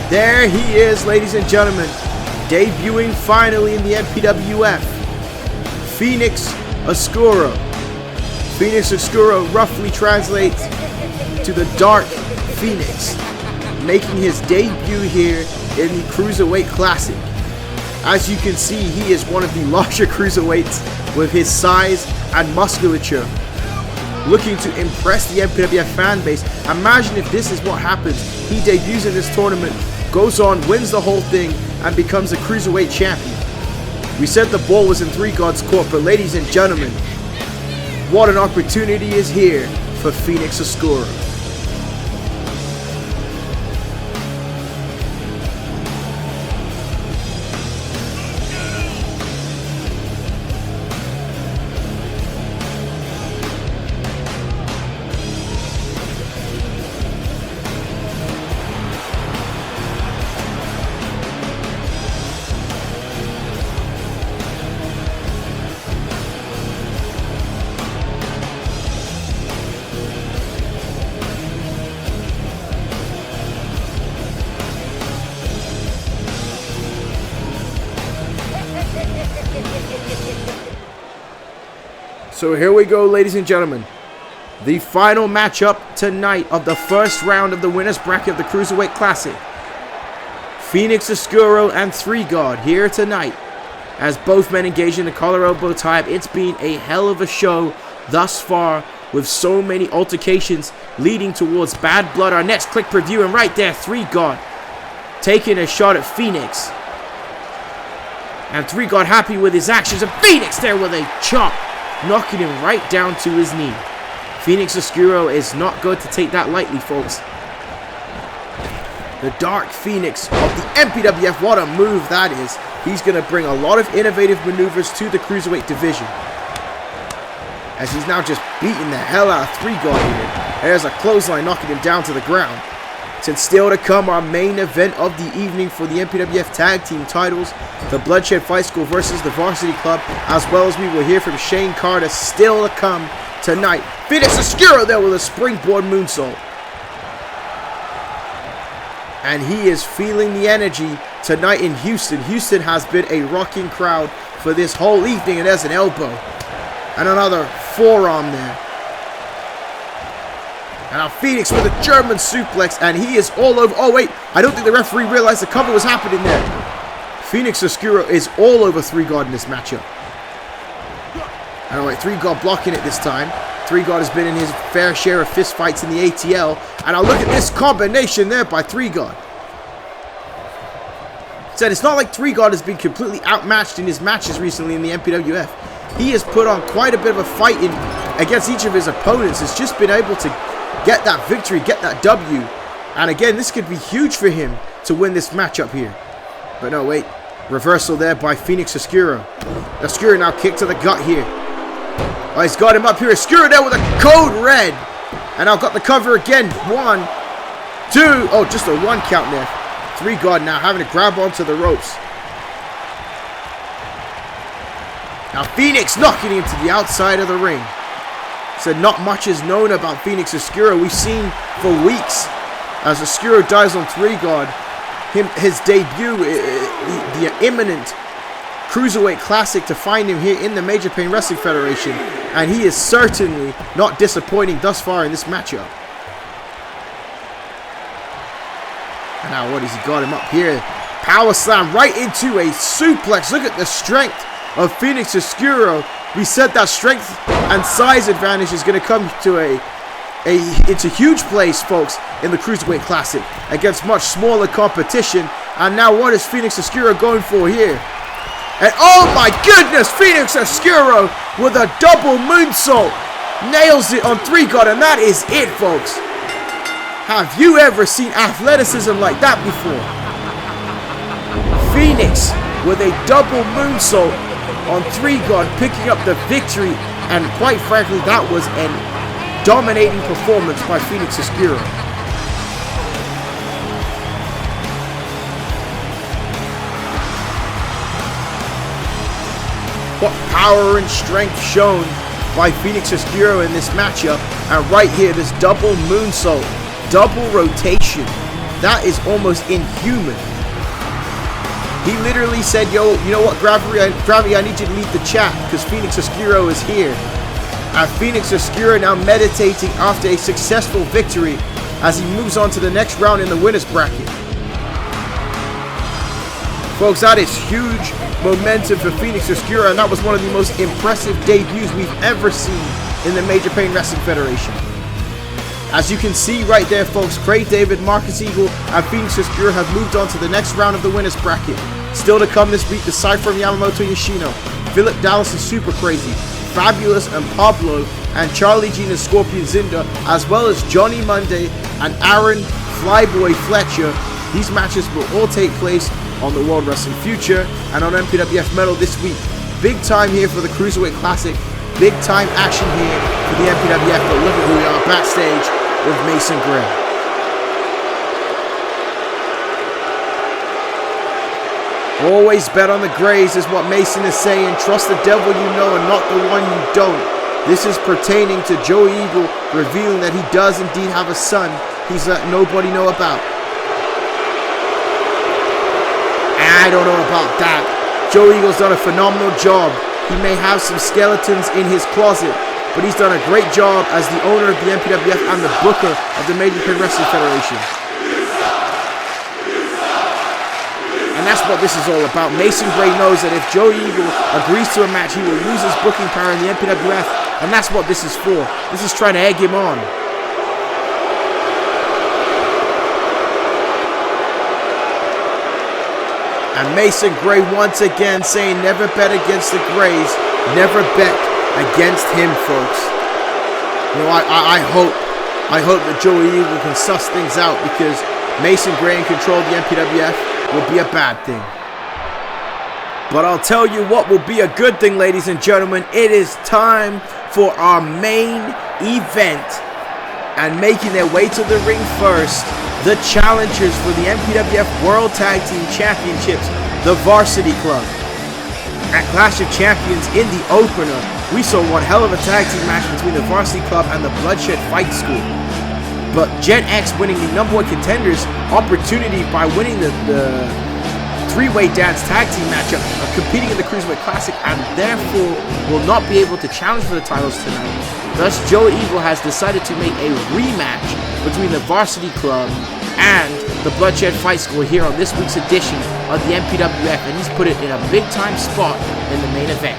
S1: There he is, ladies and gentlemen, debuting finally in the MPWF. Phoenix Oscuro. Phoenix Oscuro roughly translates to the Dark Phoenix, making his debut here in the Cruiserweight Classic. As you can see, he is one of the larger cruiserweights with his size and musculature, looking to impress the MPWF fan base. Imagine if this is what happens. He debuts in this tournament, goes on, wins the whole thing, and becomes a Cruiserweight champion. We said the ball was in Three God's court, but ladies and gentlemen, what an opportunity is here for Phoenix Oscuro. So here we go, ladies and gentlemen. The final matchup tonight of the first round of the winner's bracket of the Cruiserweight Classic. Phoenix Oscuro and Three God here tonight, as both men engage in the collar elbow type. It's been a hell of a show thus far, with so many altercations leading towards bad blood. Our next click preview, and right there, Three God taking a shot at Phoenix. And Three God happy with his actions, and Phoenix there with a chop, knocking him right down to his knee. Phoenix Oscuro is not going to take that lightly, folks. The Dark Phoenix of the MPWF, what a move that is. He's going to bring a lot of innovative maneuvers to the Cruiserweight division, as he's now just beating the hell out of Three God here. There's a clothesline knocking him down to the ground. Since still to come, our main event of the evening for the MPWF Tag Team titles, the Bloodshed Fight School versus the Varsity Club, as well as we will hear from Shane Carter still to come tonight. Phoenix Oscuro there with a springboard moonsault. And he is feeling the energy tonight in Houston. Houston has been a rocking crowd for this whole evening, and there's an elbow. And another forearm there. And now Phoenix with a German suplex, and he is all over. Oh wait, I don't think the referee realized the cover was happening there. Phoenix Oscuro is all over Three God in this matchup. And wait, Three God blocking it this time. Three God has been in his fair share of fist fights in the ATL. And now look at this combination there by Three God. Said it's not like Three God has been completely outmatched in his matches recently in the MPWF. He has put on quite a bit of a fight against each of his opponents. Has just been able to get that victory, get that W. And again, this could be huge for him to win this matchup here. But no, wait. Reversal there by Phoenix Oscuro. Oscuro now kicked to the gut here. Oh, he's got him up here. Oscuro there with a code red. And I've got the cover again. 1, 2. Oh, just a 1 count there. Three God now having to grab onto the ropes. Now Phoenix knocking him to the outside of the ring. So not much is known about Phoenix Oscuro. We've seen for weeks as Oscuro dies on Three God. His debut, the imminent Cruiserweight Classic, to find him here in the Major Pain Wrestling Federation. And he is certainly not disappointing thus far in this matchup. And now what has he got him up here? Power slam right into a suplex. Look at the strength of Phoenix Oscuro. We said that strength and size advantage is going to come to it's a huge place, folks, in the Cruiserweight Classic against much smaller competition. And now what is Phoenix Oscuro going for here? And oh my goodness, Phoenix Oscuro with a double moonsault nails it on Three God, and that is it, folks. Have you ever seen athleticism like that before? Phoenix with a double moonsault on Three God, picking up the victory, and quite frankly, that was a dominating performance by Phoenix Oscuro. What power and strength shown by Phoenix Oscuro in this matchup, and right here, this double moonsault, double rotation That is almost inhuman. He literally said, yo, you know what, Gravity, I need you to lead the chat because Phoenix Oscuro is here. And Phoenix Oscuro now meditating after a successful victory as he moves on to the next round in the winner's bracket. Folks, that is huge momentum for Phoenix Oscuro, and that was one of the most impressive debuts we've ever seen in the Major Pain Wrestling Federation. As you can see right there, folks, Craig David, Marcus Eagle, and Phoenix Oscuro have moved on to the next round of the winner's bracket. Still to come this week, the Cypher and Yamamoto Yoshino, Philip Dallas and Super Crazy, Fabulous and Pablo, and Charlie Jean and Scorpion Zinda, as well as Johnny Monday and Aaron Flyboy Fletcher. These matches will all take place on the World Wrestling Future and on MPWF Metal this week. Big time here for the Cruiserweight Classic. Big time action here for the MPWF. But look at who we are backstage with Mason Gray. Always bet on the Grays is what Mason is saying. Trust the devil you know and not the one you don't. This is pertaining to Joe Eagle revealing that he does indeed have a son he's let nobody know about. I don't know about that. Joe Eagle's done a phenomenal job. He may have some skeletons in his closet, but he's done a great job as the owner of the MPWF and the booker of the Major Pain Wrestling Federation. And that's what this is all about. Mason Gray knows that if Joe Eagle agrees to a match, he will lose his booking power in the MPWF, and that's what this is for. This is trying to egg him on. And Mason Gray once again saying never bet against the Grays, never bet against him, folks. You know, I hope that Joey Eagle can suss things out, because Mason Gray in control of the MPWF will be a bad thing. But I'll tell you what will be a good thing, ladies and gentlemen. It is time for our main event. And making their way to the ring first, the challengers for the MPWF World Tag Team Championships, the Varsity Club. At Clash of Champions in the opener, we saw one hell of a tag team match between the Varsity Club and the Bloodshed Fight School. But Gen X winning the #1 contenders opportunity by winning the three-way dance tag team matchup, competing in the Cruiserweight Classic, and therefore will not be able to challenge for the titles tonight. Thus, Joe Eagle has decided to make a rematch between the Varsity Club and the Bloodshed Fight School here on this week's edition of the MPWF, and he's put it in a big-time spot in the main event.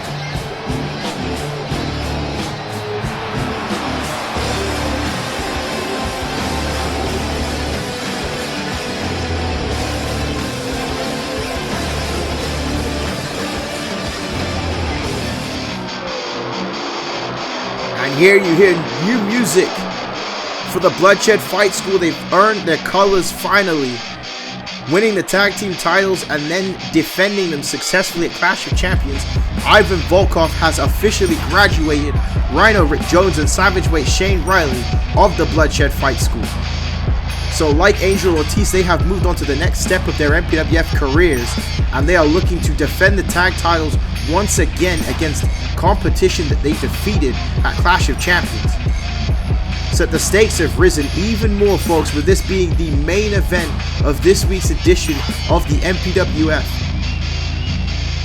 S1: And here you hear new music for the Bloodshed Fight School. They've earned their colors finally, winning the tag team titles and then defending them successfully at Clash of Champions. Ivan Volkov has officially graduated Rhino Rick Jones and Savage Weight Shane Riley of the Bloodshed Fight School. So like Angel Ortiz, they have moved on to the next step of their MPWF careers, and they are looking to defend the tag titles once again against competition that they defeated at Clash of Champions. So the stakes have risen even more, folks, with this being the main event of this week's edition of the MPWF.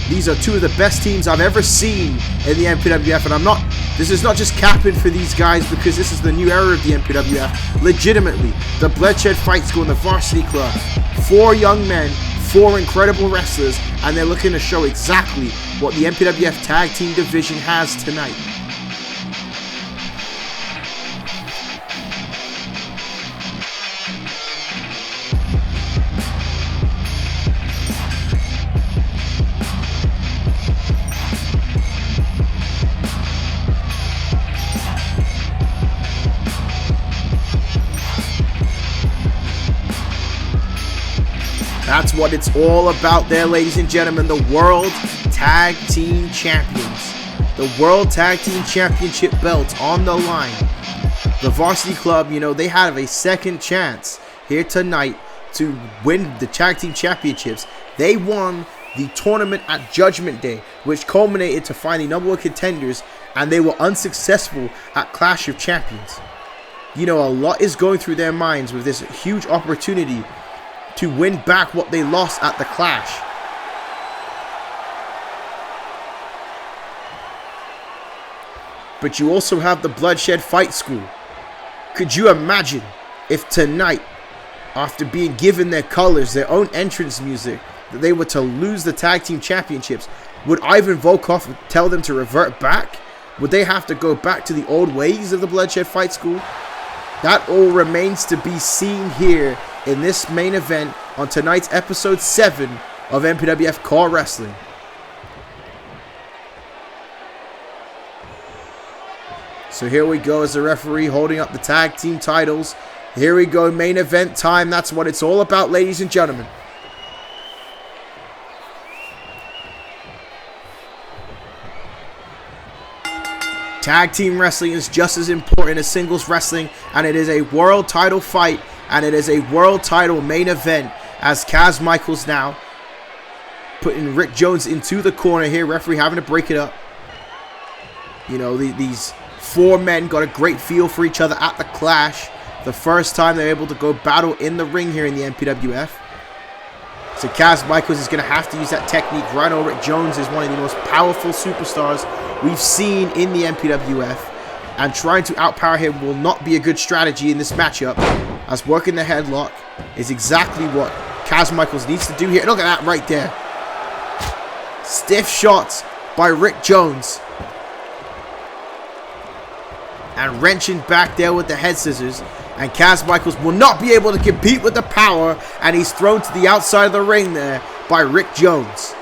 S1: These are two of the best teams I've ever seen in the MPWF, and this is not just capping for these guys, because this is the new era of the MPWF. Legitimately, the Bloodshed Fight School and the Varsity Club, 4 young men, 4 incredible wrestlers, and they're looking to show exactly what the MPWF Tag Team Division has tonight. That's what it's all about there, ladies and gentlemen. The World Tag Team Champions. The World Tag Team Championship belts on the line. The Varsity Club, you know, they have a second chance here tonight to win the Tag Team Championships. They won the tournament at Judgment Day, which culminated to finding #1 contenders, and they were unsuccessful at Clash of Champions. You know, a lot is going through their minds with this huge opportunity to win back what they lost at the Clash. But you also have the Bloodshed Fight School. Could you imagine if tonight, after being given their colors, their own entrance music, that they were to lose the tag team championships? Would Ivan Volkov tell them to revert back? Would they have to go back to the old ways of the Bloodshed Fight School? That all remains to be seen here in this main event on tonight's episode 7 of MPWF CAW Wrestling. So here we go as the referee holding up the tag team titles. Here we go, main event time. That's what it's all about, ladies and gentlemen. Tag team wrestling is just as important as singles wrestling, and it is a world title fight, and it is a world title main event as Kaz Michaels now putting Rick Jones into the corner here. Referee having to break it up. You know, these four men got a great feel for each other at the Clash. The first time they're able to go battle in the ring here in the MPWF. So Kaz Michaels is going to have to use that technique. Rhino Rick Jones is one of the most powerful superstars we've seen in the MPWF. And trying to outpower him will not be a good strategy in this matchup, as working the headlock is exactly what Kaz Michaels needs to do here. Look at that right there. Stiff shots by Rick Jones. And wrenching back there with the head scissors. And Kaz Michaels will not be able to compete with the power. And he's thrown to the outside of the ring there by Rick Jones.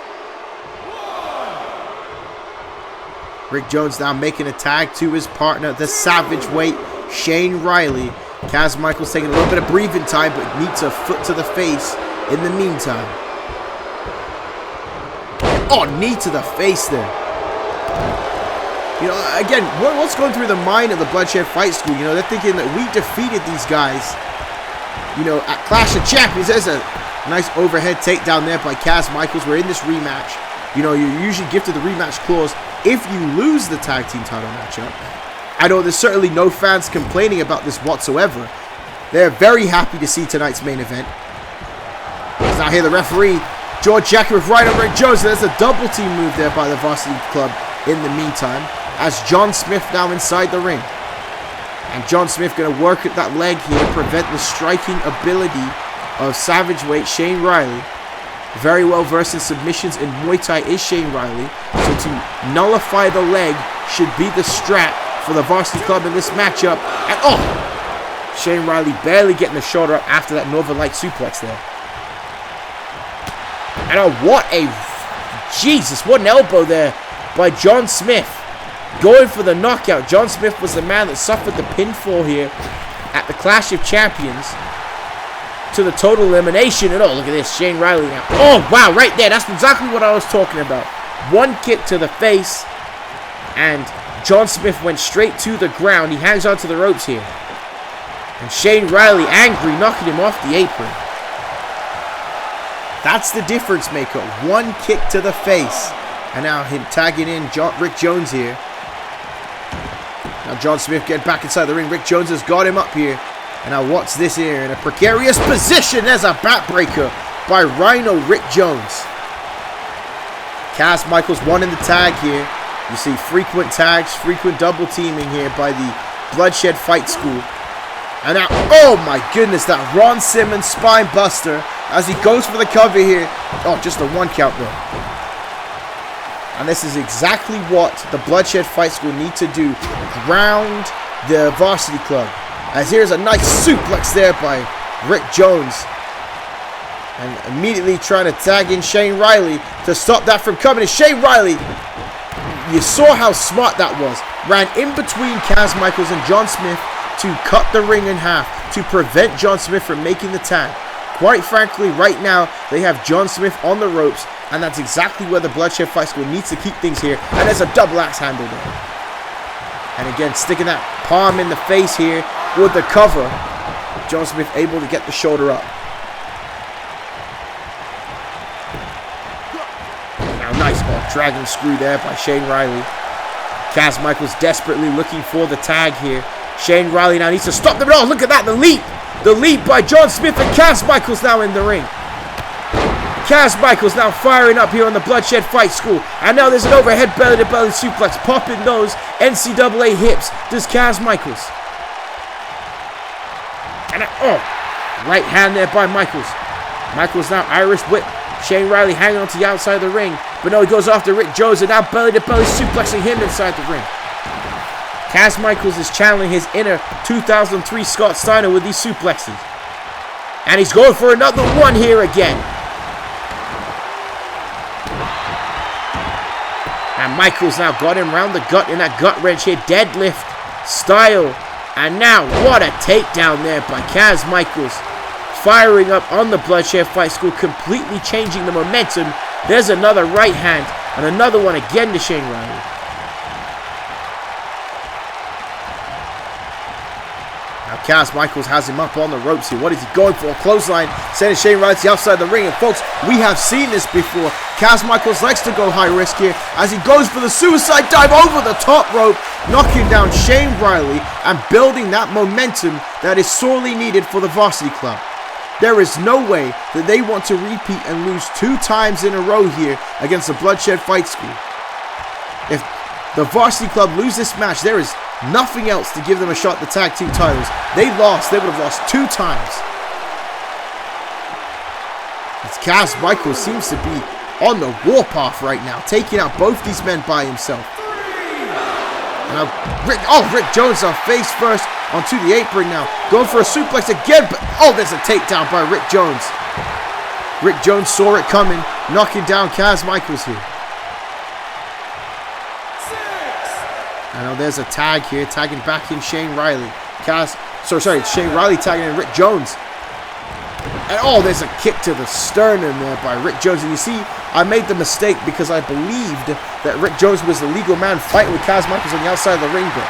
S1: Rick Jones now making a tag to his partner, the Savage Weight, Shane Riley. Kaz Michaels taking a little bit of breathing time, but needs a foot to the face in the meantime. Oh, knee to the face there. You know, again, what's going through the mind of the Bloodshed Fight School? You know, they're thinking that we defeated these guys, you know, at Clash of Champions. There's a nice overhead takedown there by Kaz Michaels. We're in this rematch. You know, you're usually gifted the rematch clause if you lose the tag team title matchup. I know there's certainly no fans complaining about this whatsoever. They're very happy to see tonight's main event. As now here the referee, George Jackie with Rhino Rick Jones. There's a double team move there by the Varsity Club in the meantime. As John Smith now inside the ring. And John Smith going to work at that leg here to prevent the striking ability of Savage Weight Shane Riley. Very well versed in submissions in Muay Thai is Shane Riley. So to nullify the leg should be the strat for the Varsity Club in this matchup. And oh! Shane Riley barely getting the shoulder up after that Northern Light suplex there. And oh, what a... Jesus, what an elbow there by John Smith. Going for the knockout. John Smith was the man that suffered the pinfall here at the Clash of Champions to the total elimination. And oh, look at this. Shane Riley now. Oh, wow. Right there. That's exactly what I was talking about. One kick to the face. And John Smith went straight to the ground. He hangs onto the ropes here. And Shane Riley, angry, knocking him off the apron. That's the difference maker. One kick to the face. And now him tagging in Rick Jones here. Now John Smith getting back inside the ring. Rick Jones has got him up here. And now what's this here? In a precarious position. There's a backbreaker by Rhino Rick Jones. Kaz Michaels won in the tag here. You see frequent tags, frequent double teaming here by the Bloodshed Fight School. And now, oh my goodness, that Ron Simmons spine buster as he goes for the cover here. Oh, just a one count though. And this is exactly what the Bloodshed Fight School need to do. Ground the Varsity Club. As here's a nice suplex there by Rick Jones. And immediately trying to tag in Shane Riley to stop that from coming. And Shane Riley, you saw how smart that was. Ran in between Kaz Michaels and John Smith to cut the ring in half. To prevent John Smith from making the tag. Quite frankly, right now, they have John Smith on the ropes. And that's exactly where the Bloodshed Fight School needs to keep things here. And there's a double axe handle there. And again, sticking that palm in the face here with the cover. John Smith able to get the shoulder up. Now, nice dragon screw there by Shane Riley. Kaz Michaels desperately looking for the tag here. Shane Riley now needs to stop them. Oh, look at that, the leap. The leap by John Smith, and Cass Michaels now in the ring. Cass Michaels now firing up here on the Bloodshed Fight School. And now there's an overhead belly-to-belly suplex. Popping those NCAA hips. Does Cass Michaels. And right hand there by Michaels. Michaels now Irish whip. Shane Riley hanging on to the outside of the ring. But no, he goes after Rick Jones, and now belly-to-belly suplexing him inside the ring. Cass Michaels is channeling his inner 2003 Scott Steiner with these suplexes. And he's going for another one here again. And Michaels now got him round the gut in that gut wrench here. Deadlift style. And now, what a takedown there by Cass Michaels. Firing up on the Bloodshed Fight School, completely changing the momentum. There's another right hand, and another one again to Shane Riley. Now Cass Michaels has him up on the ropes here. What is he going for? A clothesline, sending Shane Riley to the outside of the ring. And folks, we have seen this before. Cass Michaels likes to go high risk here as he goes for the suicide dive over the top rope, knocking down Shane Riley and building that momentum that is sorely needed for the Varsity Club. There is no way that they want to repeat and lose 2 times in a row here against the Bloodshed Fight School. If the Varsity Club lose this match, there is nothing else to give them a shot at the tag team titles. They lost. They would have lost 2 times. As Cass Michaels seems to be on the warpath right now, taking out both these men by himself. And now Rick Jones now face first onto the apron now. Going for a suplex again, but there's a takedown by Rick Jones. Rick Jones saw it coming, knocking down Cass Michaels here. I know there's a tag here, tagging back in Shane Riley. Shane Riley tagging in Rick Jones. And there's a kick to the sternum there by Rick Jones. And you see, I made the mistake because I believed that Rick Jones was the legal man fighting with Cass Michaels on the outside of the ring, but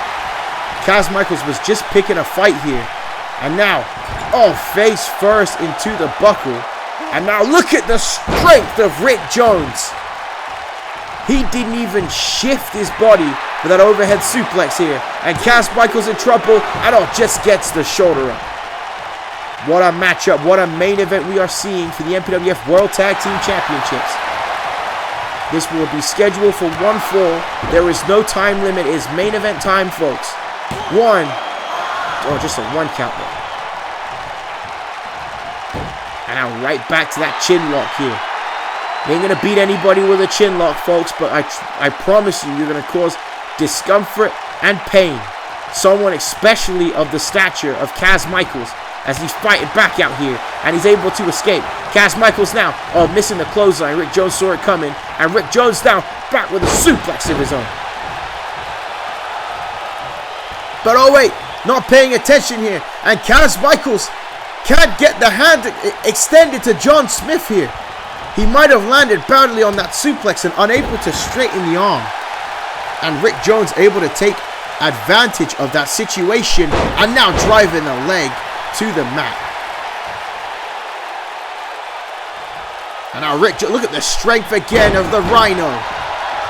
S1: Cass Michaels was just picking a fight here. And now, face first into the buckle. And now look at the strength of Rick Jones. He didn't even shift his body for that overhead suplex here. And Cass Michaels in trouble, and just gets the shoulder up. What a matchup, what a main event we are seeing for the MPWF World Tag Team Championships. This will be scheduled for 1 fall. There is no time limit. It is main event time, folks. Just a 1 count there. And now right back to that chin lock here. You ain't going to beat anybody with a chin lock, folks, but I promise you're going to cause discomfort and pain. Someone especially of the stature of Cass Michaels, as he's fighting back out here, and he's able to escape. Cass Michaels now, missing the clothesline. Rick Jones saw it coming, and Rick Jones now back with a suplex of his own. But wait, not paying attention here, and Cass Michaels can't get the hand extended to John Smith here. He might have landed badly on that suplex and unable to straighten the arm. And Rick Jones able to take advantage of that situation, and now driving the leg to the mat. And now look at the strength again of the Rhino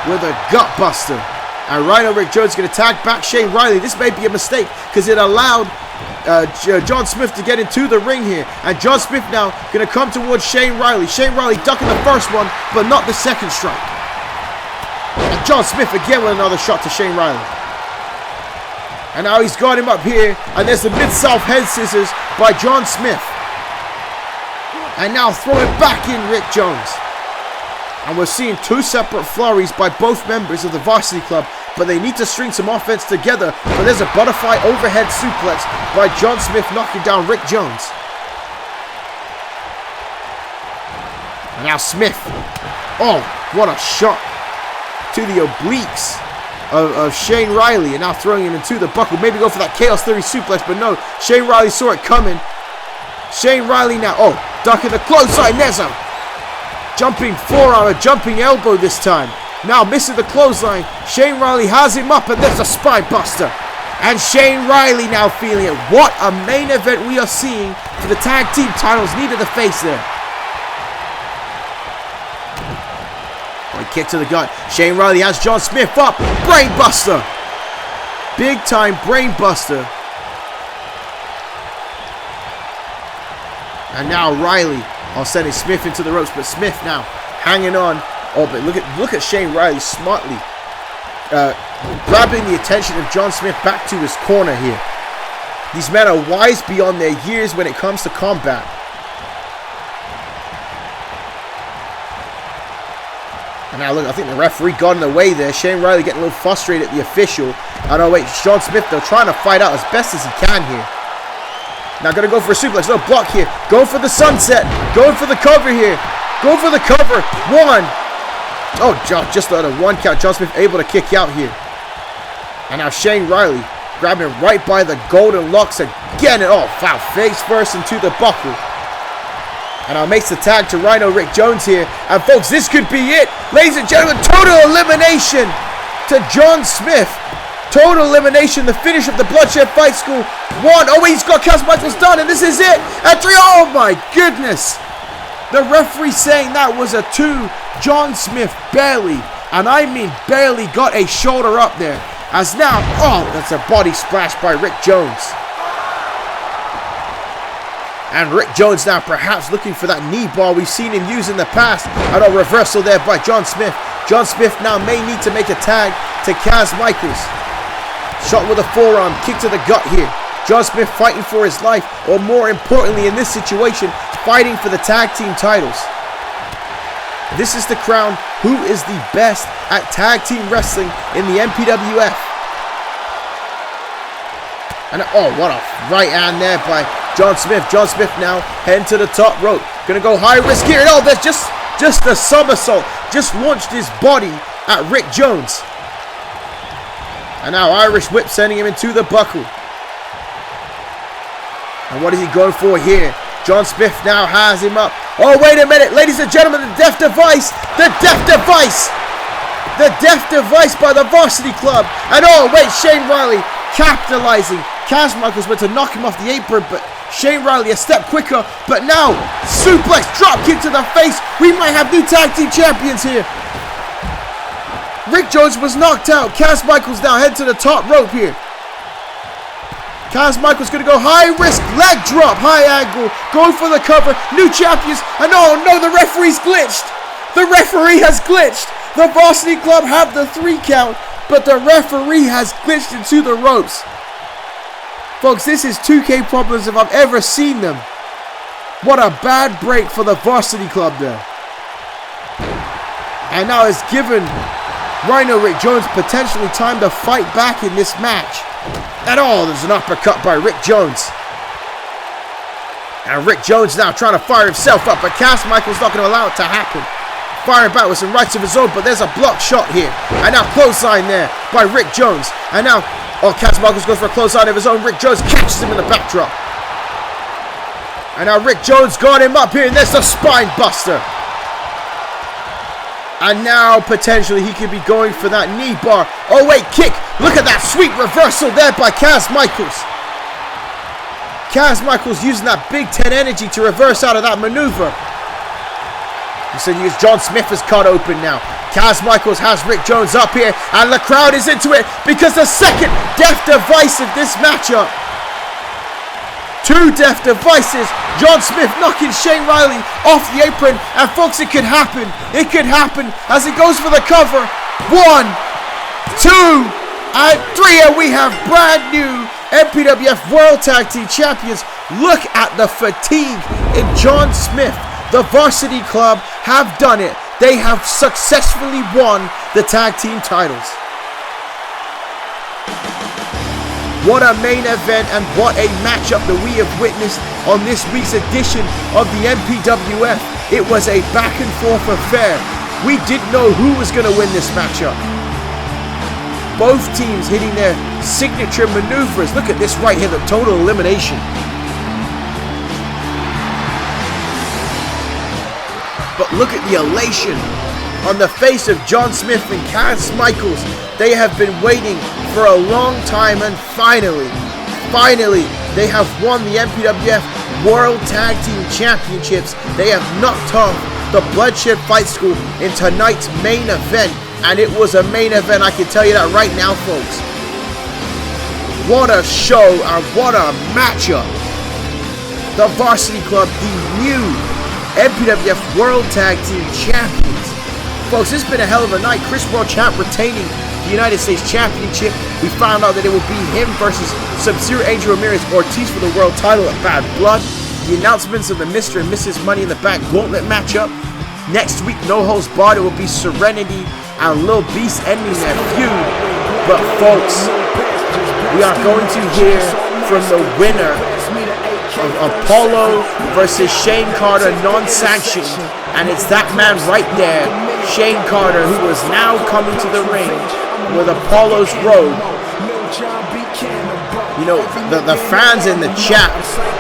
S1: with a gut buster. And Rhino Rick Jones going to tag back Shane Riley. This may be a mistake because it allowed John Smith to get into the ring here. And John Smith now going to come towards Shane Riley. Shane Riley ducking the first one, but not the second strike. And John Smith again with another shot to Shane Riley. And now he's got him up here. And there's the Mid-South head scissors by John Smith. And now throwing back in Rick Jones. And we're seeing 2 separate flurries by both members of the Varsity Club. But they need to string some offense together. But there's a butterfly overhead suplex by John Smith knocking down Rick Jones. And now Smith. What a shot to the obliques of Shane Riley, and now throwing him into the buckle. Maybe go for that Chaos Theory suplex, but no. Shane Riley saw it coming. Shane Riley now, ducking the clothesline. There's a jumping forearm, a jumping elbow this time. Now missing the clothesline. Shane Riley has him up, and there's a spine buster. And Shane Riley now feeling it. What a main event we are seeing for the tag team titles. Knee to the face there. Kick to the gut. Shane Riley has John Smith up. Brain buster. Big time brain buster And now Riley sending Smith into the ropes, but Smith now hanging on. Oh, but look at Shane Riley smartly grabbing the attention of John Smith back to his corner here. These men are wise beyond their years when it comes to combat. And now look, I think the referee got in the way there. Shane Riley getting a little frustrated at the official. Oh no, wait, John Smith though trying to fight out as best as he can here. Now gonna go for a suplex, no block here. Go for the sunset, going for the cover here. Go for the cover, one. Oh, just the one count. John Smith able to kick out here. And now Shane Riley grabbing right by the golden locks again. And oh, foul, face first into the buckle. And now makes the tag to Rhino Rick Jones here. And folks, this could be it. Ladies and gentlemen, total elimination to John Smith. Total elimination, the finish of the Bloodshed Fight School. One. Oh, wait, he's got Cass Michaels done, and this is it. And three. Oh, my goodness. The referee saying that was a 2. John Smith barely, and I mean barely, got a shoulder up there. As now, oh, that's a body splash by Rick Jones. And Rick Jones now perhaps looking for that knee bar we've seen him use in the past. And a reversal there by John Smith. John Smith now may need to make a tag to Cass Michaels. Shot with a forearm, kick to the gut here. John Smith fighting for his life, or more importantly in this situation, fighting for the tag team titles. This is to crown who is the best at tag team wrestling in the MPWF. And oh, what a right hand there by John Smith. John Smith now heading to the top rope. Gonna go high risk here. Oh, that's just a somersault. Just launched his body at Rick Jones. And now Irish whip sending him into the buckle. And what is he going for here? John Smith now has him up. Oh, wait a minute. Ladies and gentlemen, the death device. The death device. The death device by the Varsity Club. And oh, wait, Shane Riley capitalizing. Cass Michaels went to knock him off the apron, but Shane Riley a step quicker. But now, suplex, drop kick to the face. We might have new tag team champions here. Rick Jones was knocked out. Cass Michaels now head to the top rope here. Cass Michaels going to go high risk, leg drop, high angle, going for the cover, new champions, and oh no, the referee's glitched. The referee has glitched. The Varsity Club have the 3 count, but the referee has glitched into the ropes. Folks, this is 2K problems if I've ever seen them. What a bad break for the Varsity Club there. And now it's given Rhino Rick Jones potentially time to fight back in this match. And oh, there's an uppercut by Rick Jones. And Rick Jones now trying to fire himself up, but Cass Michaels not going to allow it to happen. Firing back with some rights of his own, but there's a block shot here. And now clothesline there by Rick Jones. And now, oh, Cass Michaels goes for a clothesline of his own. Rick Jones catches him in the backdrop. And now Rick Jones got him up here, and there's the spine buster. And now, potentially, he could be going for that knee bar. Oh, wait, kick. Look at that sweet reversal there by Cass Michaels. Cass Michaels using that Big Ten energy to reverse out of that maneuver. You said John Smith is cut open now. Cass Michaels has Rick Jones up here, and the crowd is into it because the second death device of this matchup. 2 death devices. John Smith knocking Shane Riley off the apron. And folks, it could happen. It could happen as he goes for the cover. 1, 2, and 3. And we have brand new MPWF World Tag Team Champions. Look at the fatigue in John Smith. The Varsity Club have done it. They have successfully won the tag team titles. What a main event and what a matchup that we have witnessed on this week's edition of the MPWF. It was a back and forth affair. We didn't know who was going to win this matchup. Both teams hitting their signature maneuvers. Look at this right here, the total elimination. But look at the elation on the face of John Smith and Cass Michaels. They have been waiting for a long time, and finally, they have won the MPWF World Tag Team Championships. They have knocked off the Bloodshed Fight School in tonight's main event, and it was a main event, I can tell you that right now, folks. What a show, and what a matchup. the Varsity Club, the new MPWF World Tag Team Champions. Folks, it's been a hell of a night. Chris World Champ retaining the United States Championship. We found out that it will be him versus Sub-Zero, Angel Ramirez, Ortiz for the world title at Bad Blood. The announcements of the Mr. and Mrs. Money in the Bank Gauntlet matchup. Next week, No Holds Barred, it will be Serenity and Lil Beast ending their feud. But folks, we are going to hear from the winner of Apollo versus Shane Carter non-sanctioned, and it's that man right there, Shane Carter, who is now coming to the ring with Apollo's robe. You know, the fans in the chat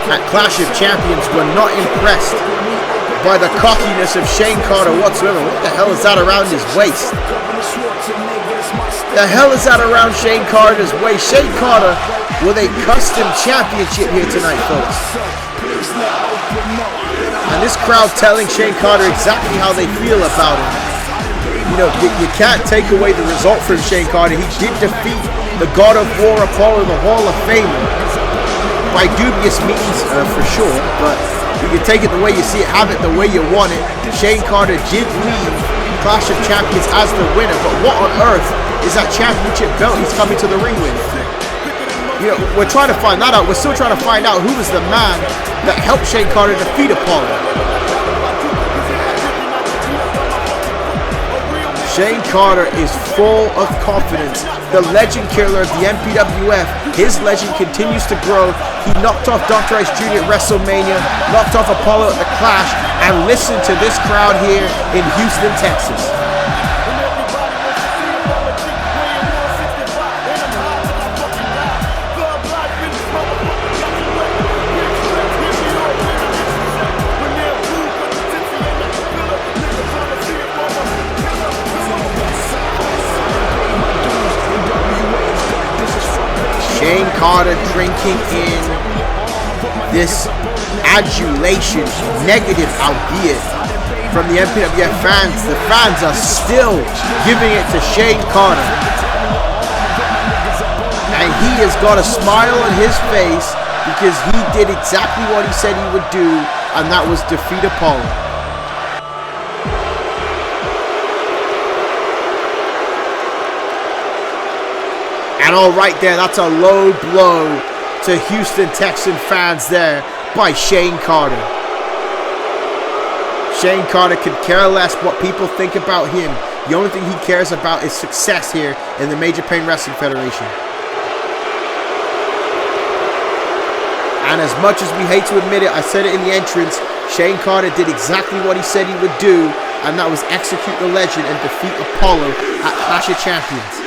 S1: at Clash of Champions were not impressed by the cockiness of Shane Carter whatsoever. What the hell is that around his waist? The hell is that around Shane Carter's waist? Shane Carter with a custom championship here tonight, folks. And this crowd telling Shane Carter exactly how they feel about him. You know, you can't take away the result from Shane Carter. He did defeat the God of War, Apollo, the Hall of Famer, by dubious means, for sure. But you can take it the way you see it, have it the way you want it. Shane Carter did leave Clash of Champions as the winner, but what on earth is that championship belt he's coming to the ring with? You know, we're trying to find that out. We're still trying to find out who was the man that helped Shane Carter defeat Apollo. Shane Carter is full of confidence. The legend killer of the MPWF, his legend continues to grow. He knocked off Dr. Ice Jr. at WrestleMania, knocked off Apollo at the Clash, and listen to this crowd here in Houston, Texas. Shane Carter drinking in this adulation, negative albeit, from the MPWF fans. The fans are still giving it to Shane Carter. And he has got a smile on his face because he did exactly what he said he would do, and that was defeat Apollo. And all right there, that's a low blow to Houston Texan fans there by Shane Carter. Shane Carter could care less what people think about him. The only thing he cares about is success here in the Major Pain Wrestling Federation. And as much as we hate to admit it, I said it in the entrance, Shane Carter did exactly what he said he would do, and that was execute the legend and defeat Apollo at Clash of Champions.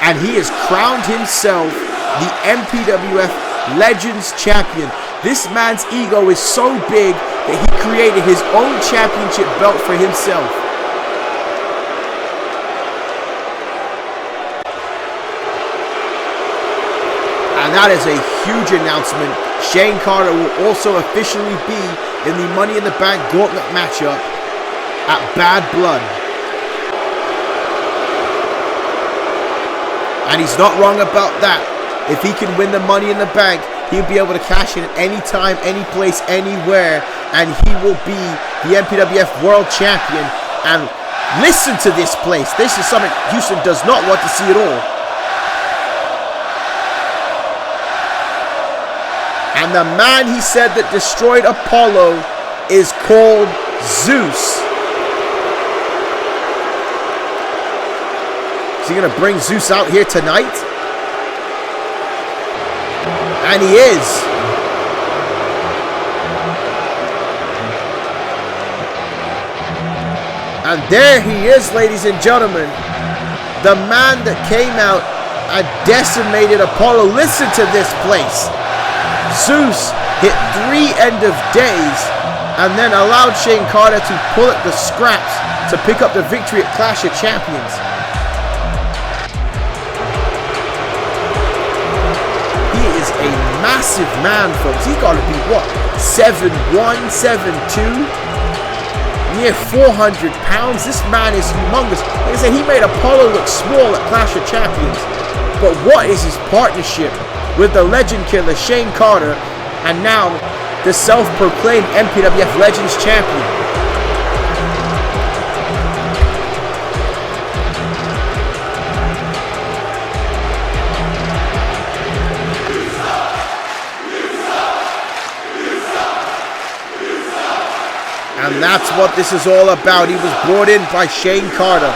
S1: And he has crowned himself the MPWF Legends Champion. This man's ego is so big that he created his own championship belt for himself. And that is a huge announcement. Shane Carter will also officially be in the Money in the Bank Gauntlet matchup at Bad Blood. And he's not wrong about that. If he can win the Money in the Bank, he'll be able to cash in at any time, any place, anywhere. And he will be the MPWF World Champion. And listen to this place. This is something Houston does not want to see at all. And the man he said that destroyed Apollo is called Zeus. Is he going to bring Zeus out here tonight? And he is. And there he is, ladies and gentlemen. The man that came out and decimated Apollo. Listen to this place. Zeus hit 3 end of days and then allowed Shane Carter to pull at the scraps to pick up the victory at Clash of Champions. He is a massive man, folks. He's got to be, what, 7'1", 7'2"? near 400 pounds. This man is humongous. Like I said, he made Apollo look small at Clash of Champions. But what is his partnership with the legend killer Shane Carter, and now the self-proclaimed MPWF Legends Champion? And that's what this is all about. He was brought in by Shane Carter.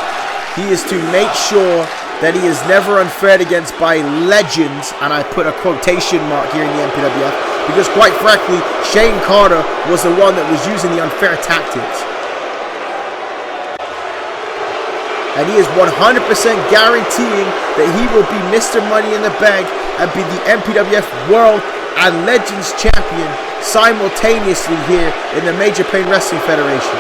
S1: He is to make sure that he is never unfared against by legends, and I put a quotation mark here in the MPWF, because quite frankly, Shane Carter was the one that was using the unfair tactics. And he is 100% guaranteeing that he will be Mr. Money in the Bank and be the MPWF World and Legends Champion simultaneously here in the Major Pain Wrestling Federation.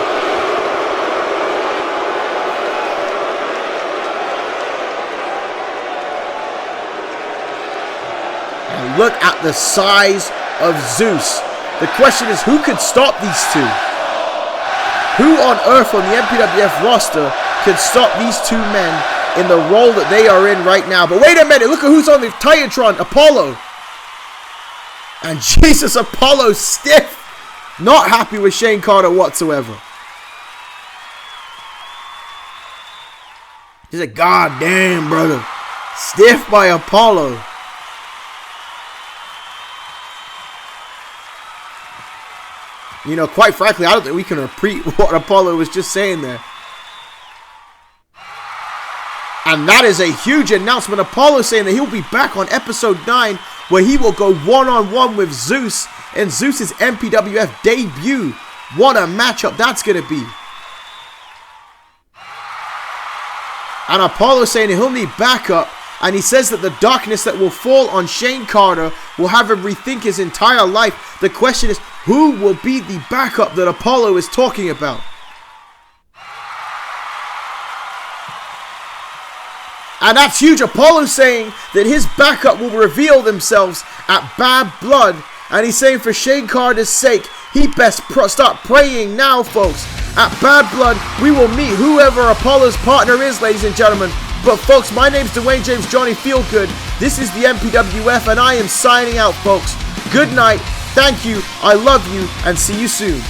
S1: And look at the size of Zeus. The question is, who could stop these two? Who on earth on the MPWF roster could stop these two men in the role that they are in right now? But wait a minute, look at who's on the Titantron, Apollo. And Jesus, Apollo stiff. Not happy with Shane Carter whatsoever. He's like, God damn, brother. Stiff by Apollo. You know, quite frankly, I don't think we can repeat what Apollo was just saying there. And that is a huge announcement. Apollo saying that he'll be back on episode 9, where he will go one-on-one with Zeus in Zeus's MPWF debut. What a matchup that's going to be. And Apollo saying that he'll need backup. And he says that the darkness that will fall on Shane Carter will have him rethink his entire life. The question is, who will be the backup that Apollo is talking about? And that's huge. Apollo saying that his backup will reveal themselves at Bad Blood. And he's saying for Shane Carter's sake, he best start praying now, folks. At Bad Blood, we will meet whoever Apollo's partner is, ladies and gentlemen. But folks, my name's Dwayne James Johnny Feelgood. This is the MPWF, and I am signing out, folks. Good night, thank you, I love you, and see you soon.